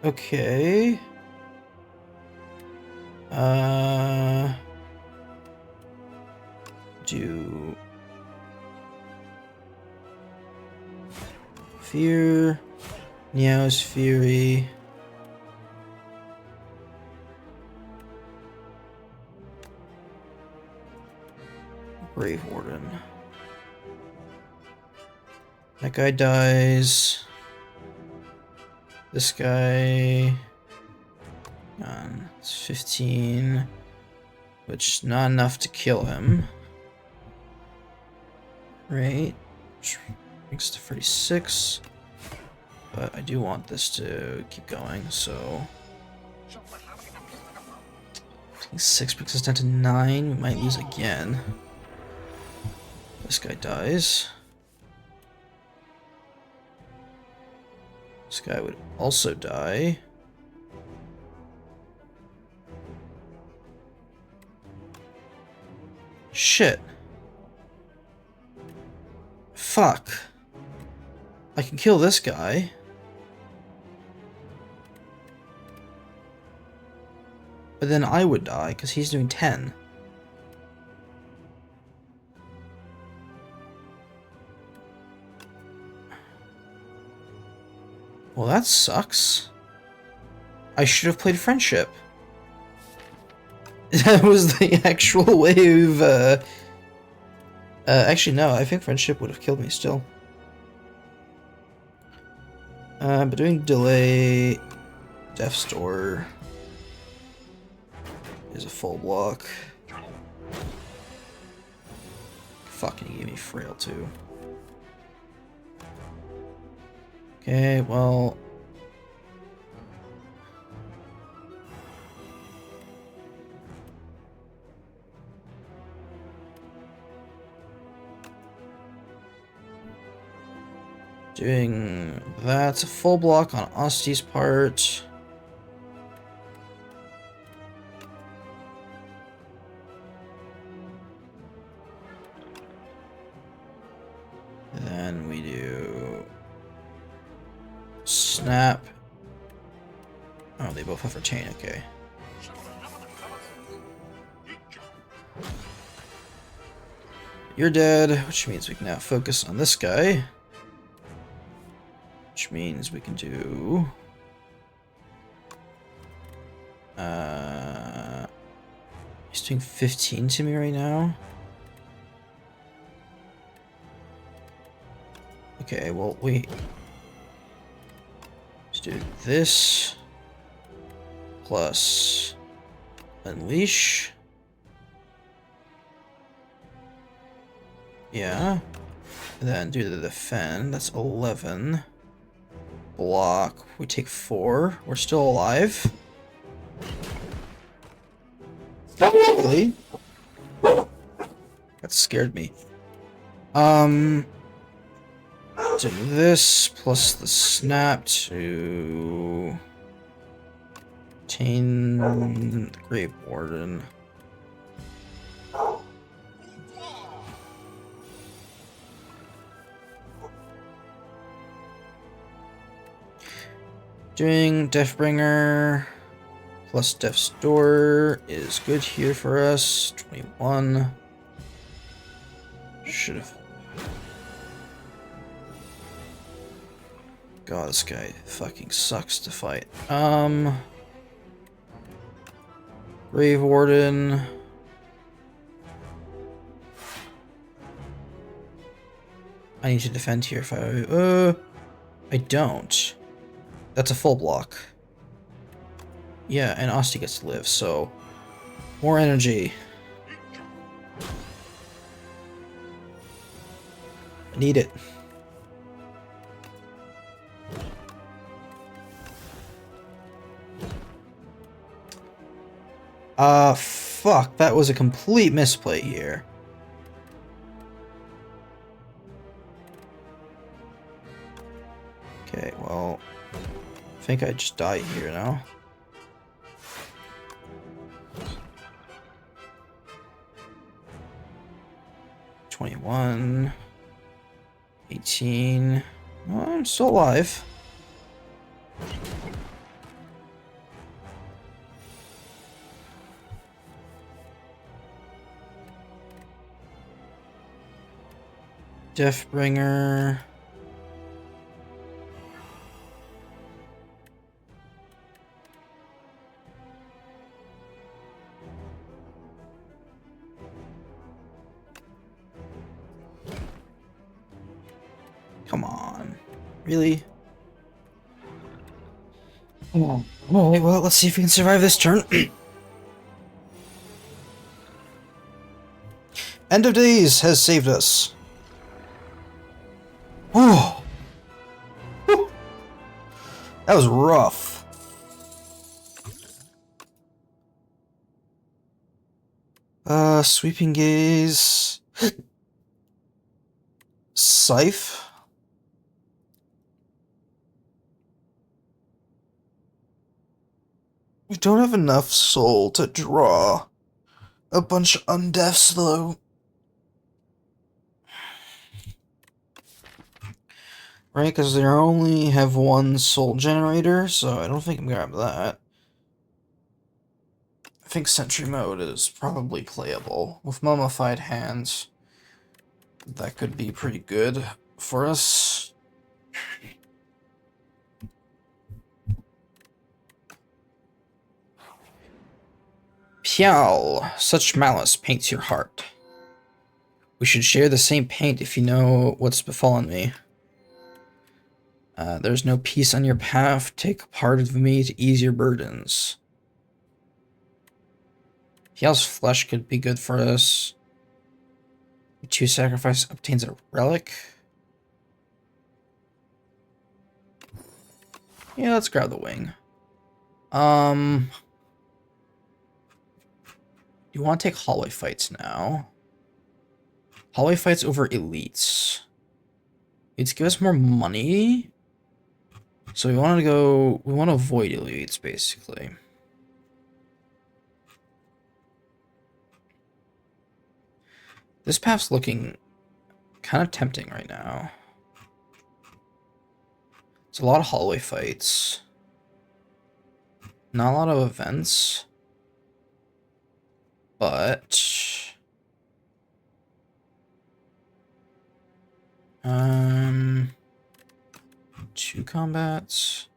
Okay. Do Fear, Neo's Fury. Brave Warden. That guy dies. This guy, it's 15, which is not enough to kill him, right? Which brings to 36, but I do want this to keep going, so 6 brings us down to 9. We might lose again. This guy dies. This guy would also die. Shit. Fuck. I can kill this guy. But then I would die, because he's doing 10. Well, that sucks. I should have played Friendship. That was the actual way of, actually, no, I think Friendship would have killed me still. But doing Delay, Death's Door is a full block. Fucking he gave me Frail, too. Okay, well... Doing that's a full block on Osty's part. And then we do Snap. Oh, they both have Retain, okay. You're dead, which means we can now focus on this guy. Which means we can do... He's doing 15 to me right now. Okay, well, wait. Let's do this. Plus Unleash. Yeah. And then do the defend. That's 11. Block. We take 4. We're still alive. Really? That scared me. Do this plus the snap to obtain the Grave Warden. Doing Deathbringer plus Death's Door is good here for us. 21. Should have. God, this guy fucking sucks to fight. Grave Warden. I need to defend here if I don't. That's a full block. Yeah, and Asti gets to live, so more energy. I need it. Fuck, that was a complete misplay here. Okay, well, I think I just die here now. $21, 18. Well, I'm still alive. Deathbringer. Come on. Really? Oh, alright, well, let's see if we can survive this turn. End of Days has saved us. Oh, that was rough. Sweeping Gaze. Scythe. We don't have enough soul to draw a bunch of undeaths, though. Right, because they only have one soul generator, so I don't think I'm gonna grab that. I think Sentry Mode is probably playable. With Mummified Hands, that could be pretty good for us. Pial, such malice paints your heart. We should share the same paint if you know what's befallen me. There's no peace on your path. Take part of me to ease your burdens. Pial's flesh could be good for us. 2 sacrifice obtains a relic. Yeah, let's grab the wing. You want to take hallway fights now? Hallway fights over elites. Elites give us more money. So we want to avoid elites, basically. This path's looking kind of tempting right now. It's a lot of hallway fights. Not a lot of events. But 2 combats.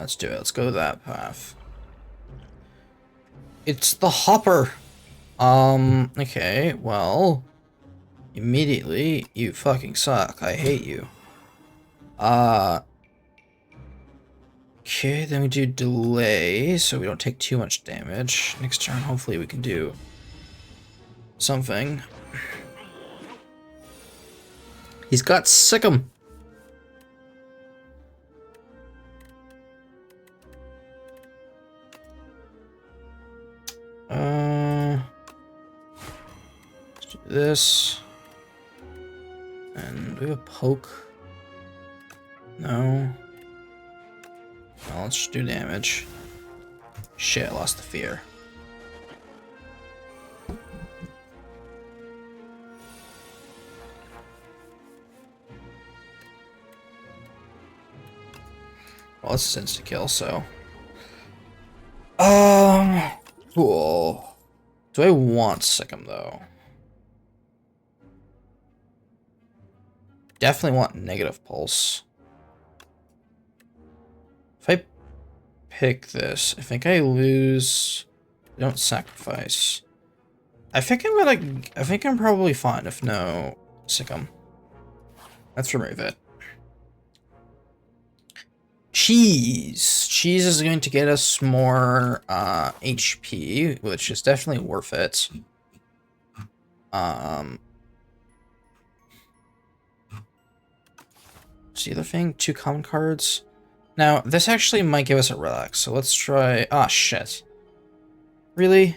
let's do it. Let's go that path. It's the hopper. Okay, well, immediately, you fucking suck. I hate you. Okay, then we do delay, so we don't take too much damage. Next turn, hopefully we can do something. He's got Sick'em. Let's do this. And we have a poke. No. Well, let's just do damage. Shit, I lost the fear. Well, it's an insta-kill, so... Cool. Do I want Sick'em, though? Definitely want negative pulse. If I pick this, I think I lose... I don't sacrifice. I think I'm probably fine if no Sick'em. Let's remove it. Cheese. Cheese is going to get us more HP, which is definitely worth it. See the other thing? 2 common cards. Now, this actually might give us a relax, so let's try... Ah, shit. Really?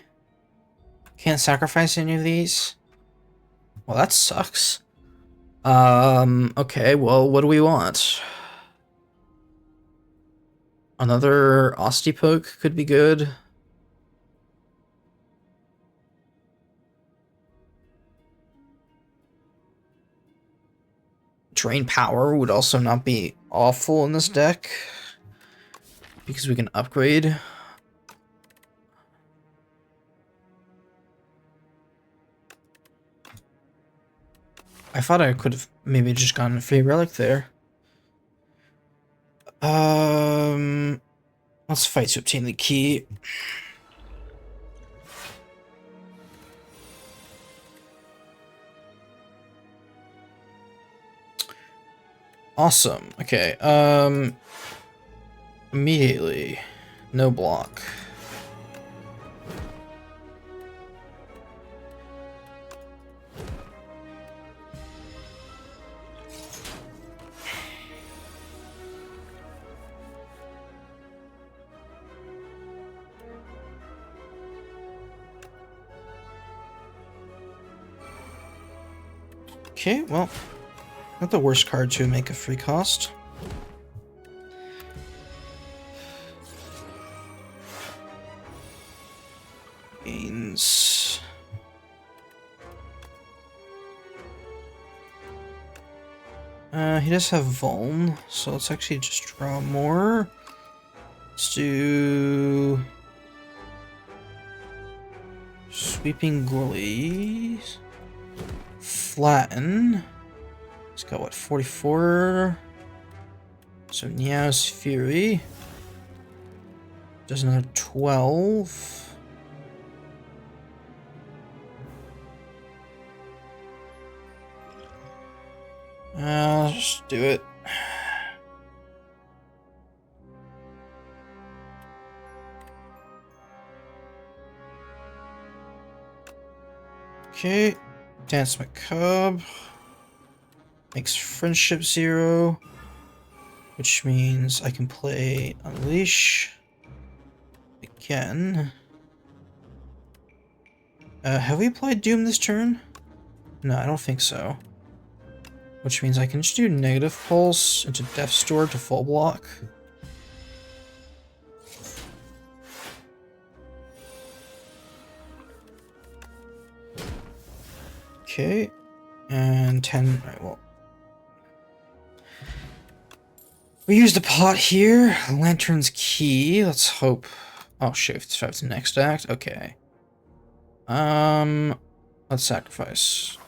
Can't sacrifice any of these? Well, that sucks. Okay, well, what do we want? Another Ostipoke could be good. Drain Power would also not be awful in this deck, because we can upgrade. I thought I could have maybe just gotten a free relic there. Let's fight to obtain the key. Awesome. Okay. Immediately. No block. Okay, well, not the worst card to make a free cost. Gains. He does have Vuln, so let's actually just draw more. Let's do... Sweeping Glaze. Flatten. It's got what, 44? So Niao's Fury. Does another 12. Let's just do it. Okay. Dance Macabre. Makes Friendship 0. Which means I can play Unleash. Again. Have we played Doom this turn? No, I don't think so. Which means I can just do Negative Pulse into Death Store to full block. Okay. And 10. Alright, well. We used a pot here. Lantern's Key. Let's hope. Oh, shit. It's the next act. Okay. Let's sacrifice.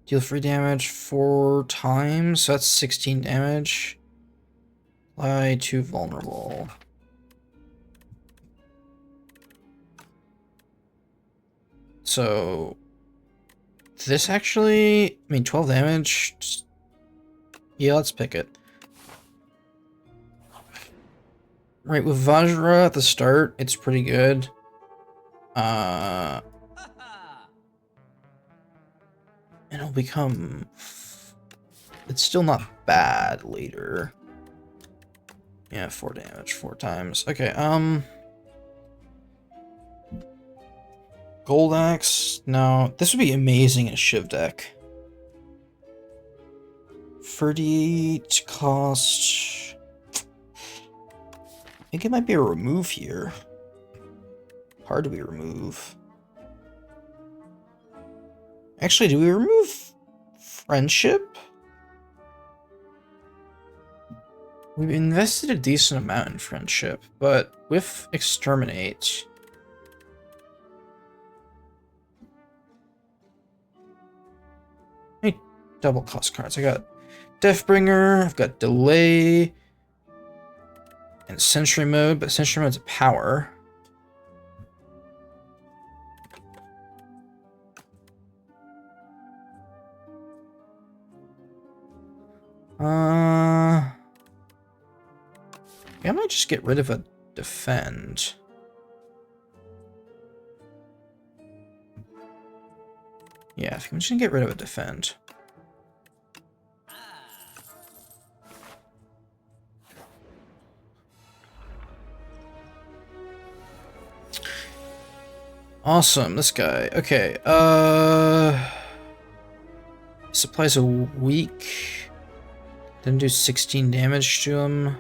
Deal 3 damage 4 times, so that's 16 damage. Apply to vulnerable. So this actually, I mean, 12 damage. Yeah, let's pick it. Right, with Vajra at the start, it's pretty good. And it'll become... It's still not bad later. Yeah, 4 damage, 4 times. Okay, Gold Axe. No, this would be amazing in a Shiv deck. 38 cost. I think it might be a remove here. Hard do we remove? Actually, do we remove friendship? We've invested a decent amount in friendship, but with exterminate. Hey, double cost cards. I got Deathbringer, I've got delay, and sentry mode, but sentry mode's a power. I might just get rid of a defend. Yeah, I think I'm just gonna get rid of a defend. Awesome, this guy. Okay, supplies a weak. Didn't do 16 damage to him.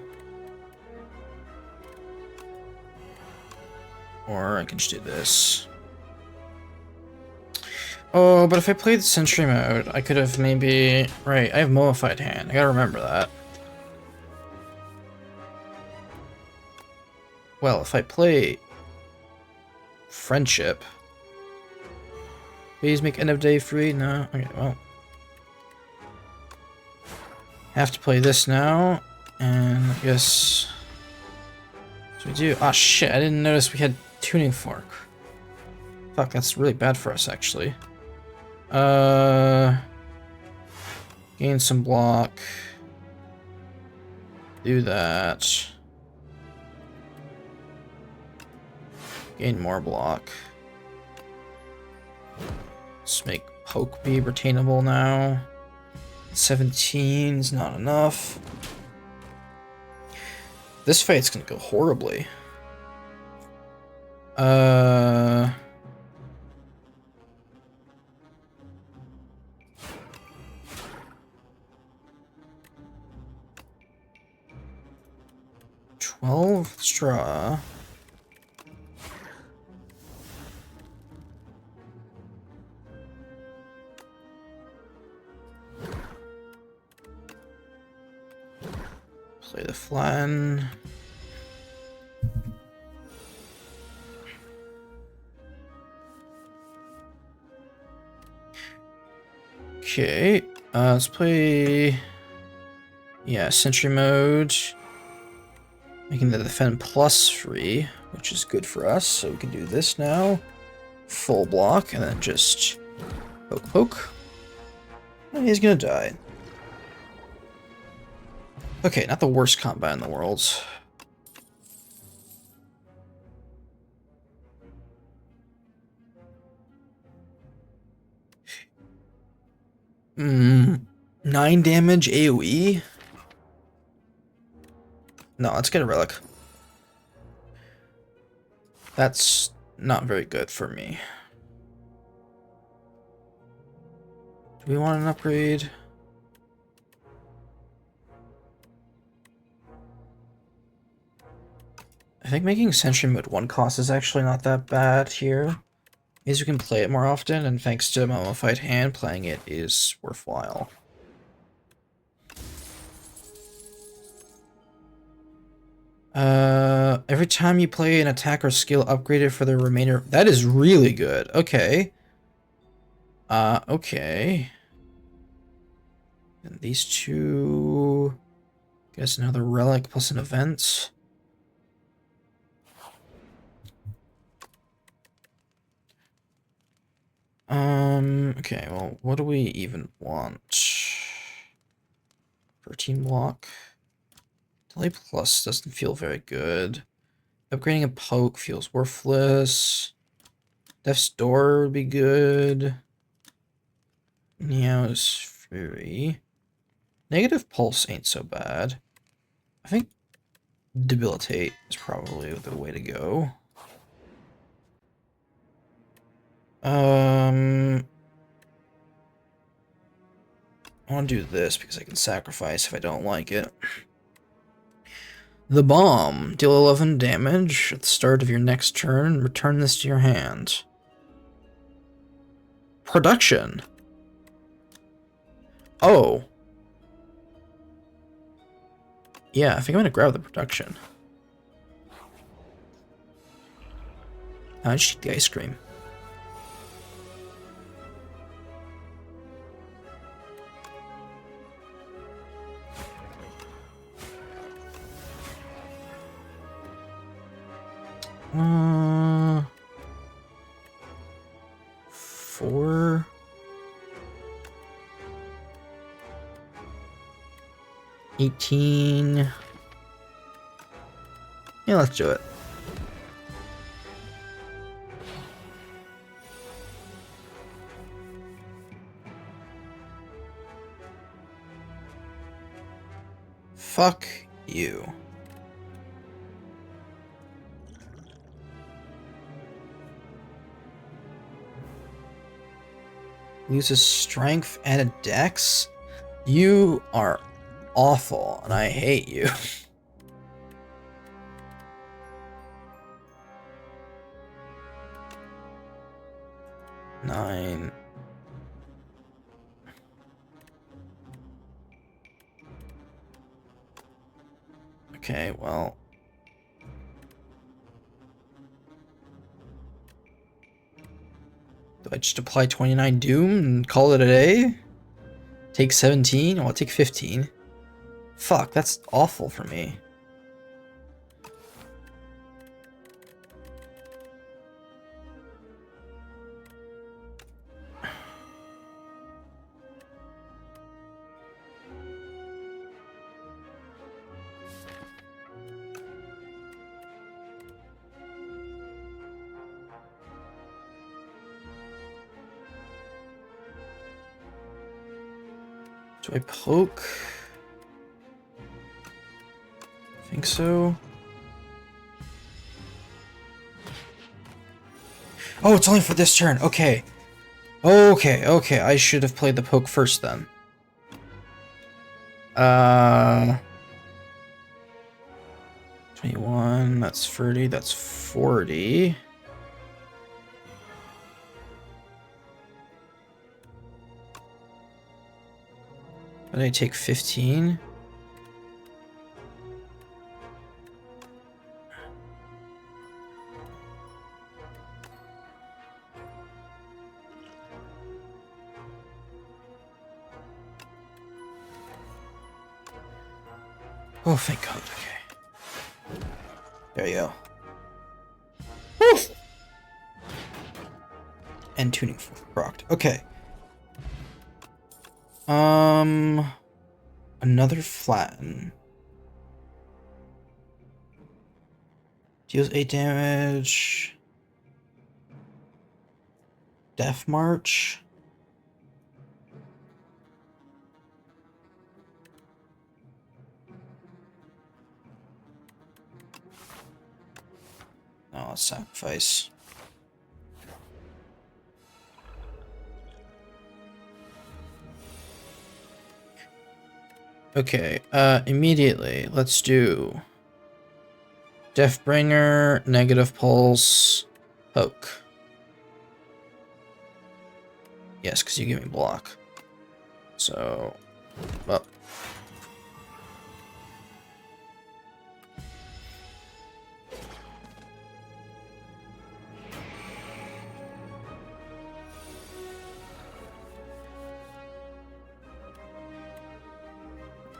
Or I can just do this. Oh, but if I played Sentry mode, I could have maybe... Right, I have Mummified Hand. I gotta remember that. Well, if I play... Friendship... Please make end of day free? No? Okay, well... Have to play this now, and I guess... So we do... Ah, shit, I didn't notice we had Tuning Fork. Fuck, that's really bad for us, actually. Gain some block. Do that. Gain more block. Let's make Poke be retainable now. 17 is not enough. This fight's gonna go horribly. Straw. Play the flatten. Okay, let's play, yeah, Sentry mode. Making the defend plus free, which is good for us, so we can do this now. Full block, and then just poke poke. And he's gonna die. Okay, not the worst combat in the world. Hmm. 9 damage AoE? No, let's get a relic. That's not very good for me. Do we want an upgrade? I think making Sentry Mode 1 cost is actually not that bad here. Means you can play it more often, and thanks to Mummified Hand, playing it is worthwhile. Every time you play an attack or skill upgraded for the remainder... That is really good. Okay. Okay. And these two... Guess another relic plus an event. Okay, well, what do we even want? 13 block. Delay plus doesn't feel very good. Upgrading a poke feels worthless. Death's Door would be good. Neo's Fury. Negative Pulse ain't so bad. I think Debilitate is probably the way to go. I want to do this because I can sacrifice if I don't like it. The Bomb. Deal 11 damage at the start of your next turn. Return this to your hand. Production. Oh. Yeah, I think I'm gonna grab the production. I just eat the ice cream. Four. $18. Yeah, let's do it. Fuck you. Loses strength and a dex? You are awful, and I hate you. Nine. Okay, well. Do I just apply 29 Doom and call it a day? Take 17? Well, I'll take 15. Fuck, that's awful for me. Do I poke? I think so. Oh, it's only for this turn. Okay. Okay. I should have played the poke first then. 21, that's 30, that's 40. Then I take 15. Oh, thank God. Okay. There you go. Woof! And tuning for rocked. Okay. Another flatten. Deals 8 damage. Death March. Oh, sacrifice. Okay, immediately, let's do Deathbringer, Negative Pulse, Poke. Yes, because you give me block. So, well.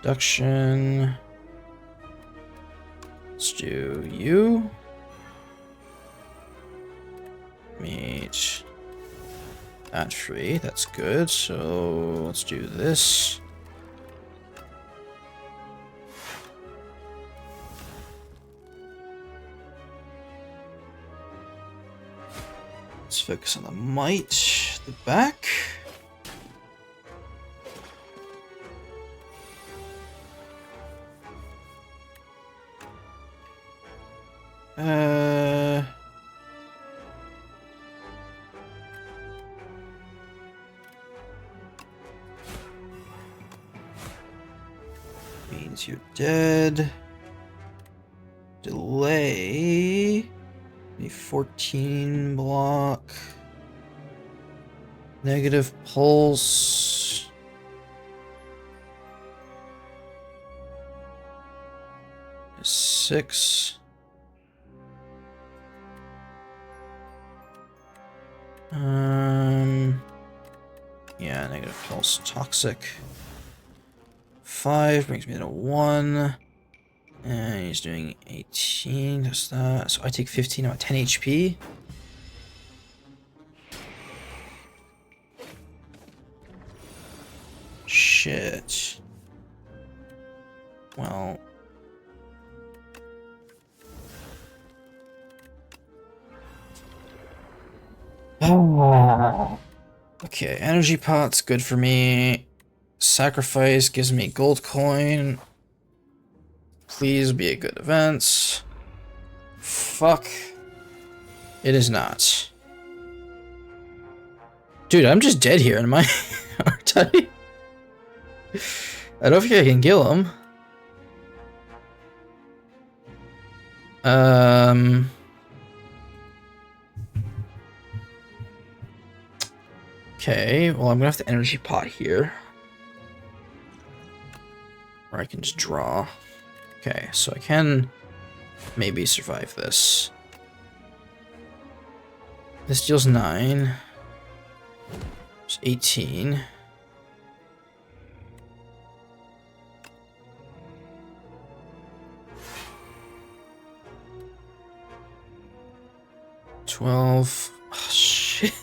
Reduction. Let's do you. Meet that free. That's good. So let's do this. Let's focus on the might, the back. Means you're dead. Delay. The 14 block. Negative pulse. Six. Yeah, negative pulse, toxic. 5 brings me to 1. And he's doing 18, that's that. So I take 15, I'm at 10 HP. Shit. Well. Okay, energy pot's good for me. Sacrifice gives me gold coin. Please be a good event. Fuck. It is not. Dude, I'm just dead here, am I? Aren't I? I don't think I can kill him. Okay, well, I'm gonna have to energy pot here. Or I can just draw. Okay, so I can maybe survive this. This deals 9. It's 18. Oh, shit.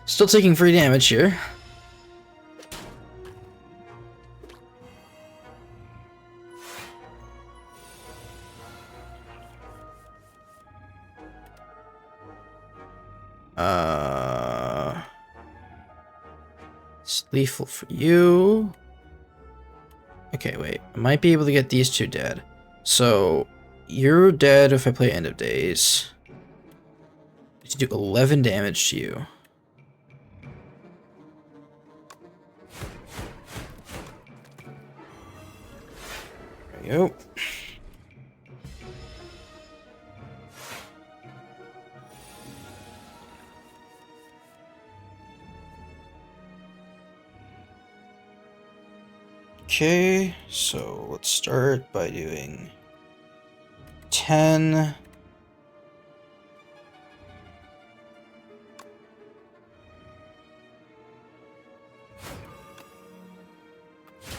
Still taking free damage here. It's lethal for you. Okay, wait. I might be able to get these two dead. So, you're dead if I play End of Days. To do 11 damage to you. There we go. Okay, so let's start by doing 10.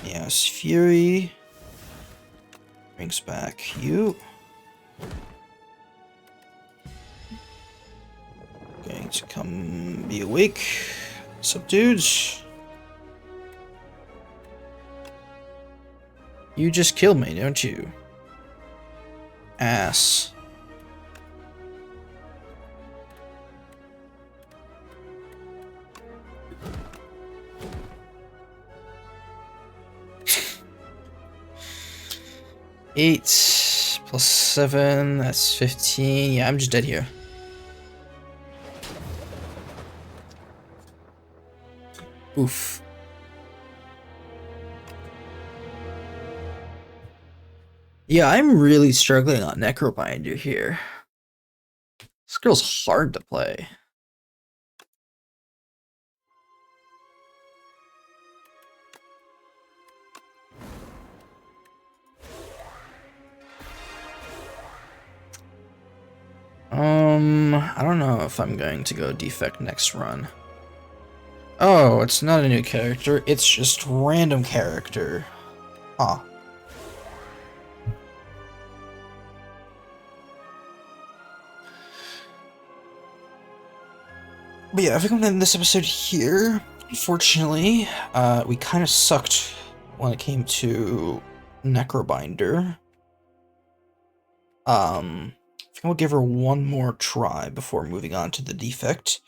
Yes, Fury brings back you. Going to come be awake. What's up, dudes? You just killed me, don't you? Ass. Eight plus 7, that's 15. Yeah, I'm just dead here. Oof. Yeah, I'm really struggling on Necrobinder here. This girl's hard to play. I don't know if I'm going to go defect next run. Oh, it's not a new character, it's just random character. Huh. But yeah, I think I'm gonna end this episode here. Unfortunately, we kind of sucked when it came to Necrobinder. I think I'll give her one more try before moving on to the defect.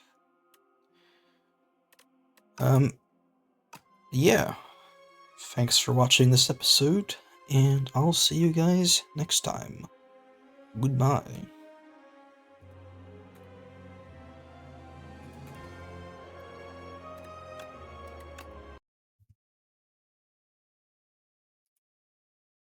Yeah. Thanks for watching this episode, and I'll see you guys next time. Goodbye.